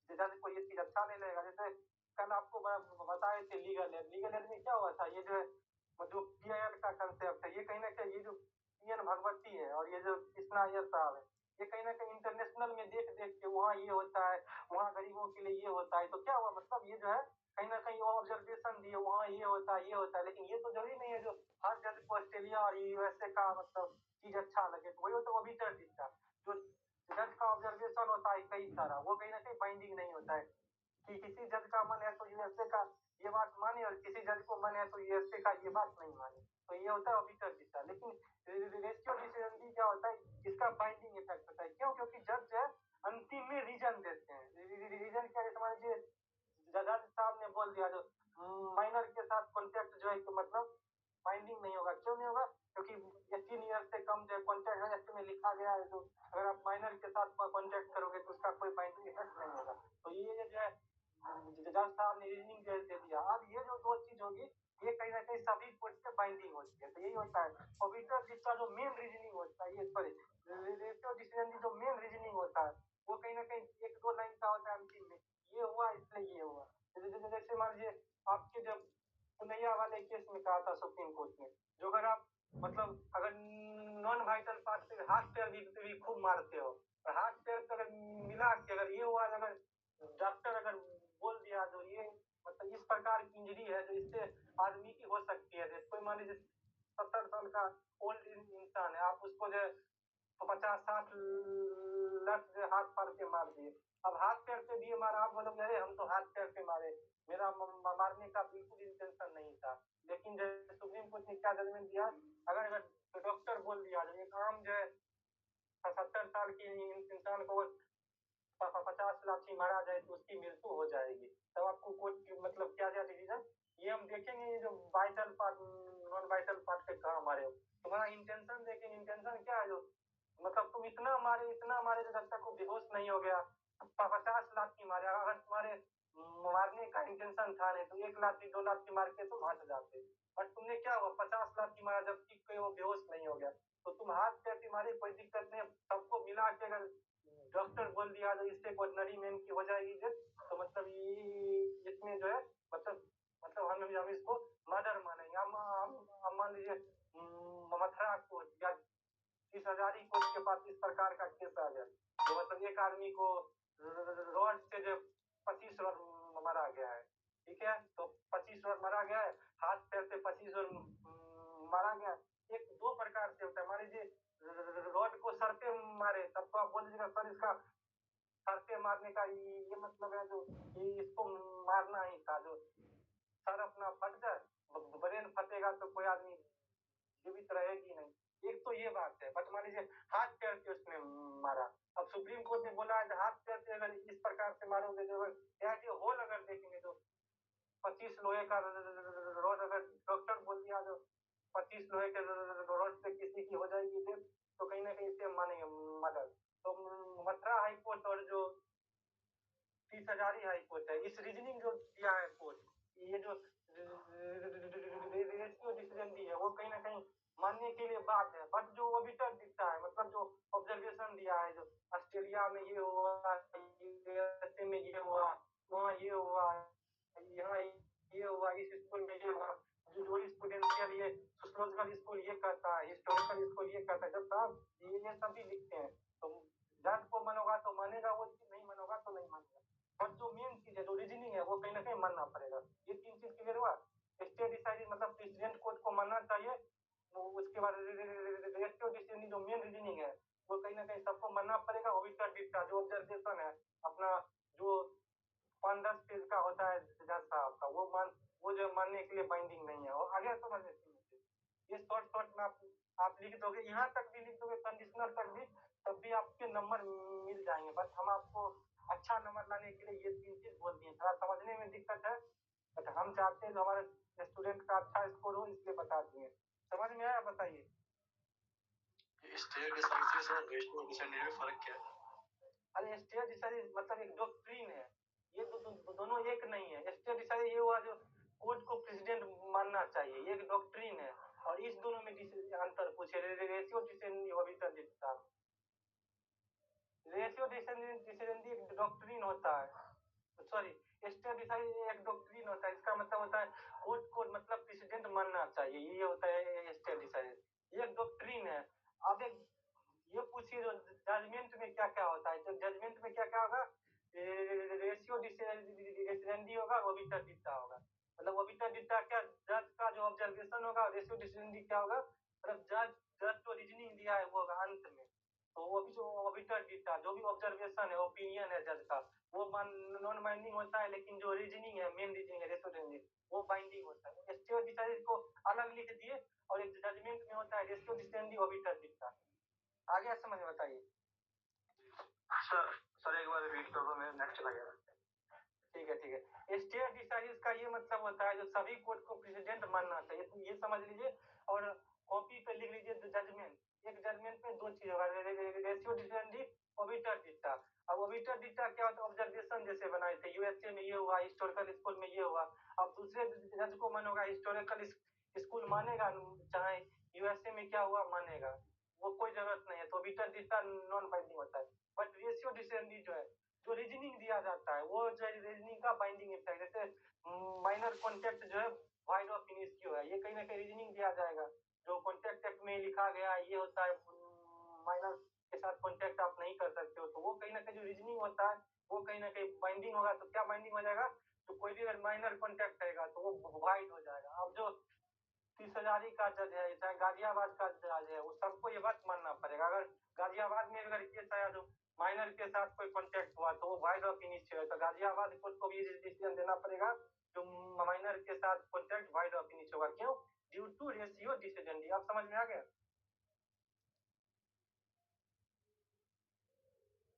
जज को ये चीज अच्छा नहीं लगेगा। जैसे कल आपको बताए थे लीगल एड में क्या हुआ था, ये जो पीआईएल का कंसेप्ट है, ये कहीं ना कहीं ये जो पीएन भगवती है और ये जो कृष्णा अय्यर साहब है, ये कहीं ना कहीं इंटरनेशनल में देख देख के वहाँ ये होता है, वहाँ गरीबों के लिए ये होता है, तो क्या हुआ मतलब ये जो है कहीं ना कहीं ऑब्जर्वेशन दिए वहाँ ये होता है। लेकिन ये तो जरूरी नहीं है जो हर जज को ऑस्ट्रेलिया और यूएसए का मतलब चीज अच्छा लगे। तो वही होता है ऑबिटर दिखता, जो जज का ऑब्जर्वेशन होता है कई सारा, वो कहीं ना कहीं बाइंडिंग नहीं होता है कि किसी जज का मन है तो यूएसए का ये बात माने और किसी जज को मन है तो यूएसए का ये बात नहीं माने। तो ये होता है ऑबिटर दिखता। लेकिन रेशियो डिसीजन क्या होता है, इसका बाइंडिंग इफेक्ट होता है। क्यों? क्योंकि जज जो है अंतिम में रीजन देते हैं। रीजन क्या है, मान लीजिए जज साहब ने बोल दिया जो माइनर के साथ कॉन्ट्रैक्ट जो है तो मतलब बाइंडिंग नहीं होगा। क्यों नहीं होगा? क्योंकि 18 ईयर से कम जो कॉन्ट्रैक्ट एक्ट में लिखा गया है, तो अगर आप माइनर के साथ कॉन्ट्रैक्ट करोगे तो उसका कोई बाइंडिंग इफेक्ट नहीं होगा। तो ये जो है जज साहब ने रीजनिंग दे दिया। अब ये जो दो चीज होगी ये कहीं ना कहीं सभी कोर्ट से बाइंडिंग होती है। तो यही होता है ऑबिटर जिसका जो मेन रीजनिंग होता है, ये सॉरी रेशियो डिसीजन की जो मेन रीजनिंग होता है वो कहीं ना कहीं एक दो लाइन का होता है अंतिम में, ये हुआ इसलिए ये हुआ। जैसे मान लीजिए आपके जब पुनैया वाले केस में कहा था सुप्रीम कोर्ट ने, जो अगर आप मतलब अगर नॉन वाइटल पार्ट पे हाथ पैर भी खूब मारते हो, और हाथ पैर पे अगर मिला के अगर ये हुआ, अगर डॉक्टर अगर बोल दिया जो ये मतलब इस प्रकार की इंजरी है जो इससे आदमी की हो सकती है, कोई मान लीजिए 70 साल का ओल्ड इंसान है, आप उसको जो 50-60 लत से हाथ फाड़ के मार दिए, अब हाथ पैर पे भी मारा, आप बोलोगे अरे हम तो हाथ पैर पे मारे, मेरा मारने का बिल्कुल इंटेंशन नहीं था, लेकिन सुप्रीम कोर्ट ने क्या जजमेंट दिया, अगर डॉक्टर बोल दिया जो एक आम जो है 70 साल की इंसान को 50 लाठी मारा जाए तो उसकी मृत्यु हो जाएगी, तब आपको कोर्ट मतलब क्या क्या डिसीजन, ये हम देखेंगे ये जो vital part non vital part पे कहाँ मारे हो, तुम्हारा इंटेंशन देखेंगे, इंटेंशन क्या है जो मतलब तुम इतना मारे जो जब तक वो बेहोश नहीं हो गया, 50 लाठी मारे, अगर तुम्हारे मारने का इंटेंशन था नहीं तो 1 लाठी 2 लाठी मार के तुम हट जाते, बट तुमने क्या हुआ 50 लाठी मारा जबकि कोई वो बेहोश नहीं हो गया, तो तुम हाथ पैर से मारे कोई दिक्कत नहीं, सबको मिला के अगर डॉक्टर बोल दिया जो इससे ऑर्डिनरी मैन की हो जाएगी डेथ, तो मतलब इसमें जो है मतलब हम इसको मर्डर मानेंगे, हम मान लीजिए मथुरा कोर्ट या 30,000 कोर्ट के पास इस प्रकार का केस आ गया, तो मतलब एक आदमी को रॉड से जो 25 बार मारा गया है, ठीक है, तो 25 बार मारा गया है, हाथ पैर से 25 बार मारा गया, एक दो प्रकार से होता है, मान लीजिए रॉड को सर पे मारे तब तो आप बोल दीजिएगा सर इसका सर पे मारने का ये मतलब है जो इसको मारना ही था, जो सर अपना फट जाए, ब्रेन फटेगा तो कोई आदमी जीवित रहेगी नहीं, एक तो ये बात है, बट मान लीजिए हाथ पैर से उसने मारा, अब सुप्रीम कोर्ट ने बोला है हाथ पैर से अगर इस प्रकार से मारोगे जो होल अगर देखेंगे तो 25 लोहे का रॉड अगर डॉक्टर बोल दिया जो 25 लोहे के रॉड से किसी की हो जाएगी डेथ, तो कहीं ना कहीं इसे मानेंगे मर्डर, तो मथुरा हाई कोर्ट और जो 30,000 हाई कोर्ट है, इस रीजनिंग जो दिया है कोर्ट, ये जो रेशियो डिसीजन दी है वो कहीं ना कहीं मानने के लिए बात है, बट जो ऑबिटर दिखता है मतलब जो ऑब्जर्वेशन दिया है जो ऑस्ट्रेलिया में ये हुआ, यूएसए में ये हुआ, वहाँ ये हुआ, यहाँ ये हुआ, इस स्कूल में ये हुआ, जो स्टूडेंशियल ये सोशियोलॉजिकल स्कूल ये करता है, हिस्टोरिकल स्कूल ये करता है, जब साहब ये सभी लिखते हैं, तो जज को मनोगा तो मानेगा वो चीज, नहीं मनोगा तो नहीं मानेगा, बट जो मेन चीज है जो रीजनिंग है वो कहीं ना कहीं मानना पड़ेगा, ये 3 चीज क्लियर हुआ, स्टेट डिसाइड मतलब प्रेसिडेंट कोर्ट को मानना चाहिए, उसके बाद रेशियो डिसीजन जो मेन रीजनिंग है वो कहीं ना कहीं सबको मानना पड़ेगा, ऑबिटर डिस्टा जो ऑब्जर्वेशन है अपना जो 5-10 पेज का होता है जज साहब का, वो जो मानने के लिए बाइंडिंग नहीं है, और आगे समझ में ये शॉर्ट में आप लिख दोगे, यहाँ तक भी लिख दोगे कंडीशनल तक भी, तब भी आपके नंबर मिल जाएंगे, बट हम आपको अच्छा नंबर लाने के लिए ये 3 चीज बोल दिए, थोड़ा समझने में दिक्कत है, बट हम चाहते हैं हमारे स्टूडेंट का अच्छा स्कोर हो इसलिए बता दिए, समझ में आया, बताइए स्टेट डिसाइड और रेशियो डिसाइड में फर्क क्या है? अरे स्टेट डिसाइड मतलब एक डॉक्ट्रिन है, ये दोनों एक नहीं है, स्टेट डिसाइड ये हुआ जो कोर्ट को प्रेसिडेंट मानना चाहिए, ये एक डॉक्ट्रिन है, और इस दोनों में अंतर पूछे, रेशियो डिसीजन एक डॉक्ट्रिन होता है, सॉरी स्टेट डिसाइड एक डॉक्ट्रिन होता है, इसका मतलब होता है कोर्ट को मतलब प्रेसिडेंट मानना चाहिए, ये होता है स्टेट डिसाइड, ये एक डॉक्ट्रिन है, अब एक ये पूछिए जजमेंट में क्या क्या होता है, तो जजमेंट में क्या क्या होगा, रेशियो डिसीडेंडी होगा, ऑबिटर डिटा होगा, मतलब ऑबिटर डिटा क्या जज का जो ऑब्जर्वेशन होगा, रेशियो डिसीडेंडी क्या होगा मतलब जज जो रीजनिंग दिया है वो होगा अंत में, तो वो भी जो ऑबिटर डिटा जो भी ऑब्जर्वेशन है ओपिनियन है जज का वो नॉन बाइंडिंग होता है, लेकिन जो रीजनिंग है मेन रीजनिंग है रेशियो डिसीडेंडी वो बाइंडिंग होता है, स्टेट डिसाइड को अलग लिख दिए, और एक जजमेंट में होता है रेशियो डिसीडेंडी ऑबिटर डिटा, आगे समझ में बताइए। सर एक बार रिपीट कर दो, मेरा नेट चला गया। ठीक है, स्टेट डिसाइड का ये मतलब होता है जो सभी कोर्ट को प्रेसिडेंट मानना चाहिए, तो ये समझ लीजिए, और कॉपी पे लिख लीजिए जजमेंट, एक जजमेंट में 2 चीज होगा, रेशियो डिसीडेंडी ऑबिटर डिटा, अब ऑबिटर डिटा क्या होता है, ऑब्जर्वेशन जैसे बनाए थे यूएसए में ये हुआ, हिस्टोरिकल स्कूल में ये हुआ, अब दूसरे जज को मन होगा हिस्टोरिकल स्कूल मानेगा, चाहे यूएसए में क्या हुआ मानेगा, वो कोई जरूरत नहीं है, तो ऑबिटर डिटा नॉन बाइंडिंग होता है, बट रेशियो डिसीडेंडी जो है जो रीजनिंग दिया जाता है वो जो रीजनिंग का बाइंडिंग इफेक्ट, जैसे माइनर कॉन्टेक्ट जो है वाइड ऑफ इनिशियो है, ये कहीं ना कहीं रीजनिंग दिया जाएगा, जो कॉन्टेक्ट एक्ट में में लिखा गया ये होता है, माइनर के साथ कॉन्टेक्ट आप नहीं कर सकते हो, तो वो कहीं ना कहीं जो रीजनिंग होता है वो कहीं ना कहीं बाइंडिंग होगा। तो क्या बाइंडिंग हो जाएगा, तो कोई भी अगर माइनर कॉन्टेक्ट रहेगा तो वो वाइड हो जाएगा। अब जो 30,000 का जज है, चाहे गाजियाबाद का जज है, वो सबको ये बात मानना पड़ेगा। अगर गाजियाबाद में अगर केस आया जो माइनर के साथ कोई कॉन्टेक्ट हुआ तो वो वाइड ऑफ इनिशियो है, तो गाजियाबाद कोर्ट को भी डिसीजन देना पड़ेगा जो माइनर के साथ कॉन्टेक्ट वाइड ऑफ इनिशियो होगा। क्यों? ड्यू टू रेशियो डिसीडेंडी। आप समझ में आ गया?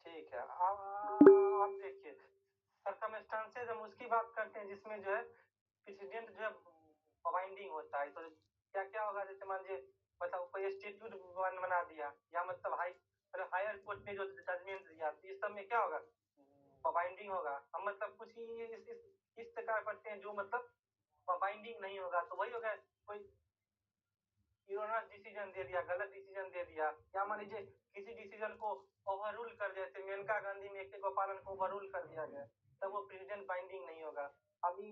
ठीक है। आप देखिए सर्कमस्टांसेस, हम उसकी बात करते हैं जिसमें जो है प्रेसिडेंट जो है बाइंडिंग होता है। तो क्या क्या होगा, जैसे मान लीजिए मतलब कोई स्टेट्यूट बना दिया, या मतलब हायर कोर्ट ने जो जजमेंट दिया, तो इस सब में क्या होगा, बाइंडिंग होगा। हम मतलब कुछ ही इस प्रकार पढ़ते हैं जो मतलब बाइंडिंग नहीं होगा, तो वही होगा कोई यूरोनस डिसीजन दे दिया, गलत डिसीजन दे दिया, या मान लीजिए किसी डिसीजन को ओवररूल कर, जैसे मेनका गांधी में के गोपालन को ओवररूल कर दिया गया, तब वो प्रेसिडेंट बाइंडिंग नहीं होगा। अभी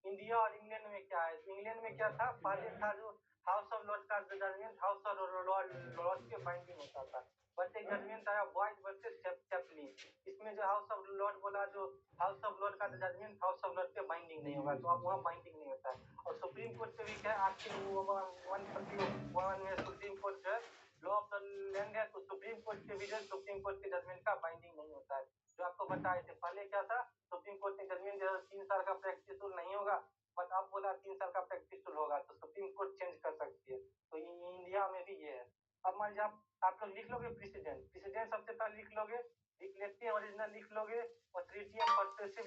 इंडिया और इंग्लैंड में क्या है, इंग्लैंड में क्या था, पहले था जो हाउस ऑफ लॉर्ड का जजमेंट हाउस ऑफ लॉर्ड के बाइंडिंग होता था, बट एक जजमेंट आया बॉयज वर्सेस चैपलिन, इसमें जो हाउस ऑफ लॉर्ड बोला, जो हाउस ऑफ लॉर्ड का जजमेंट हाउस ऑफ लॉर्ड पे बाइंडिंग नहीं होगा, तो अब वहाँ बाइंडिंग नहीं होता है। और सुप्रीम कोर्ट पे भी क्या है, आर्टिकल 141 में सुप्रीम कोर्ट जो है लॉ ऑफ द लैंड है, तो सुप्रीम कोर्ट के विजन सुप्रीम कोर्ट के जजमेंट का बाइंडिंग नहीं होता है। जो आपको बताए थे पहले क्या था, सुप्रीम कोर्ट के जजमेंट जो 3 साल का प्रैक्टिस रूल नहीं होगा, बट अब बोला 3 साल का प्रैक्टिस रूल होगा, तो सुप्रीम कोर्ट चेंज कर सकती है। तो इंडिया में भी ये है। अब मान लीजिए आप लोग लिख लोगे प्रेसिडेंट सबसे पहले लिख लेते हैं, ओरिजिनल लिख लोगे, और ट्रीटी एंड परसुएसिव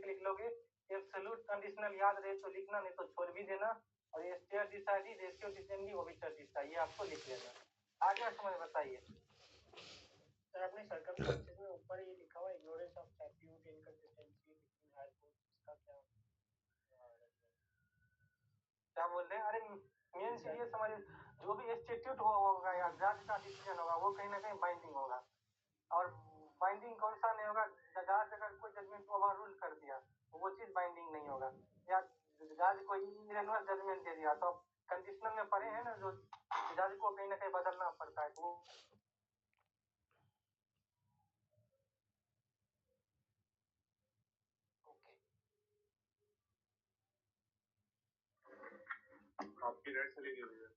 लिख लोगे। एब्सोल्यूट कंडीशनल याद रहे तो लिखना, नहीं तो छोड़ भी देना। और ये स्टेयर डिसाइडी, रेशियो डिसेंडी, ओबिटर डिसाइड, ये आपको लिख लेना। आगे समझ बताइए सर। अपने सर्कमस्टेंसेस में ऊपर ये लिखा हुआ ignorance of statute, inconsistency between higher court, इसका क्या बोल रहे हैं? अरे मेन चीज ये समझ, जो भी स्टैट्यूट होगा या जज का डिसीजन होगा वो कहीं ना कहीं बाइंडिंग होगा। और बाइंडिंग कौन सा नहीं होगा, जज अगर कोई जजमेंट ओवररूल कर दिया तो वो चीज बाइंडिंग नहीं होगा, या जज कोई इरेगुलर जजमेंट दे दिया, तो कंडीशनल में पढ़े हैं ना, जो जज को कहीं ना कहीं बदलना पड़ता है, तो आपकी रेड चली गई है।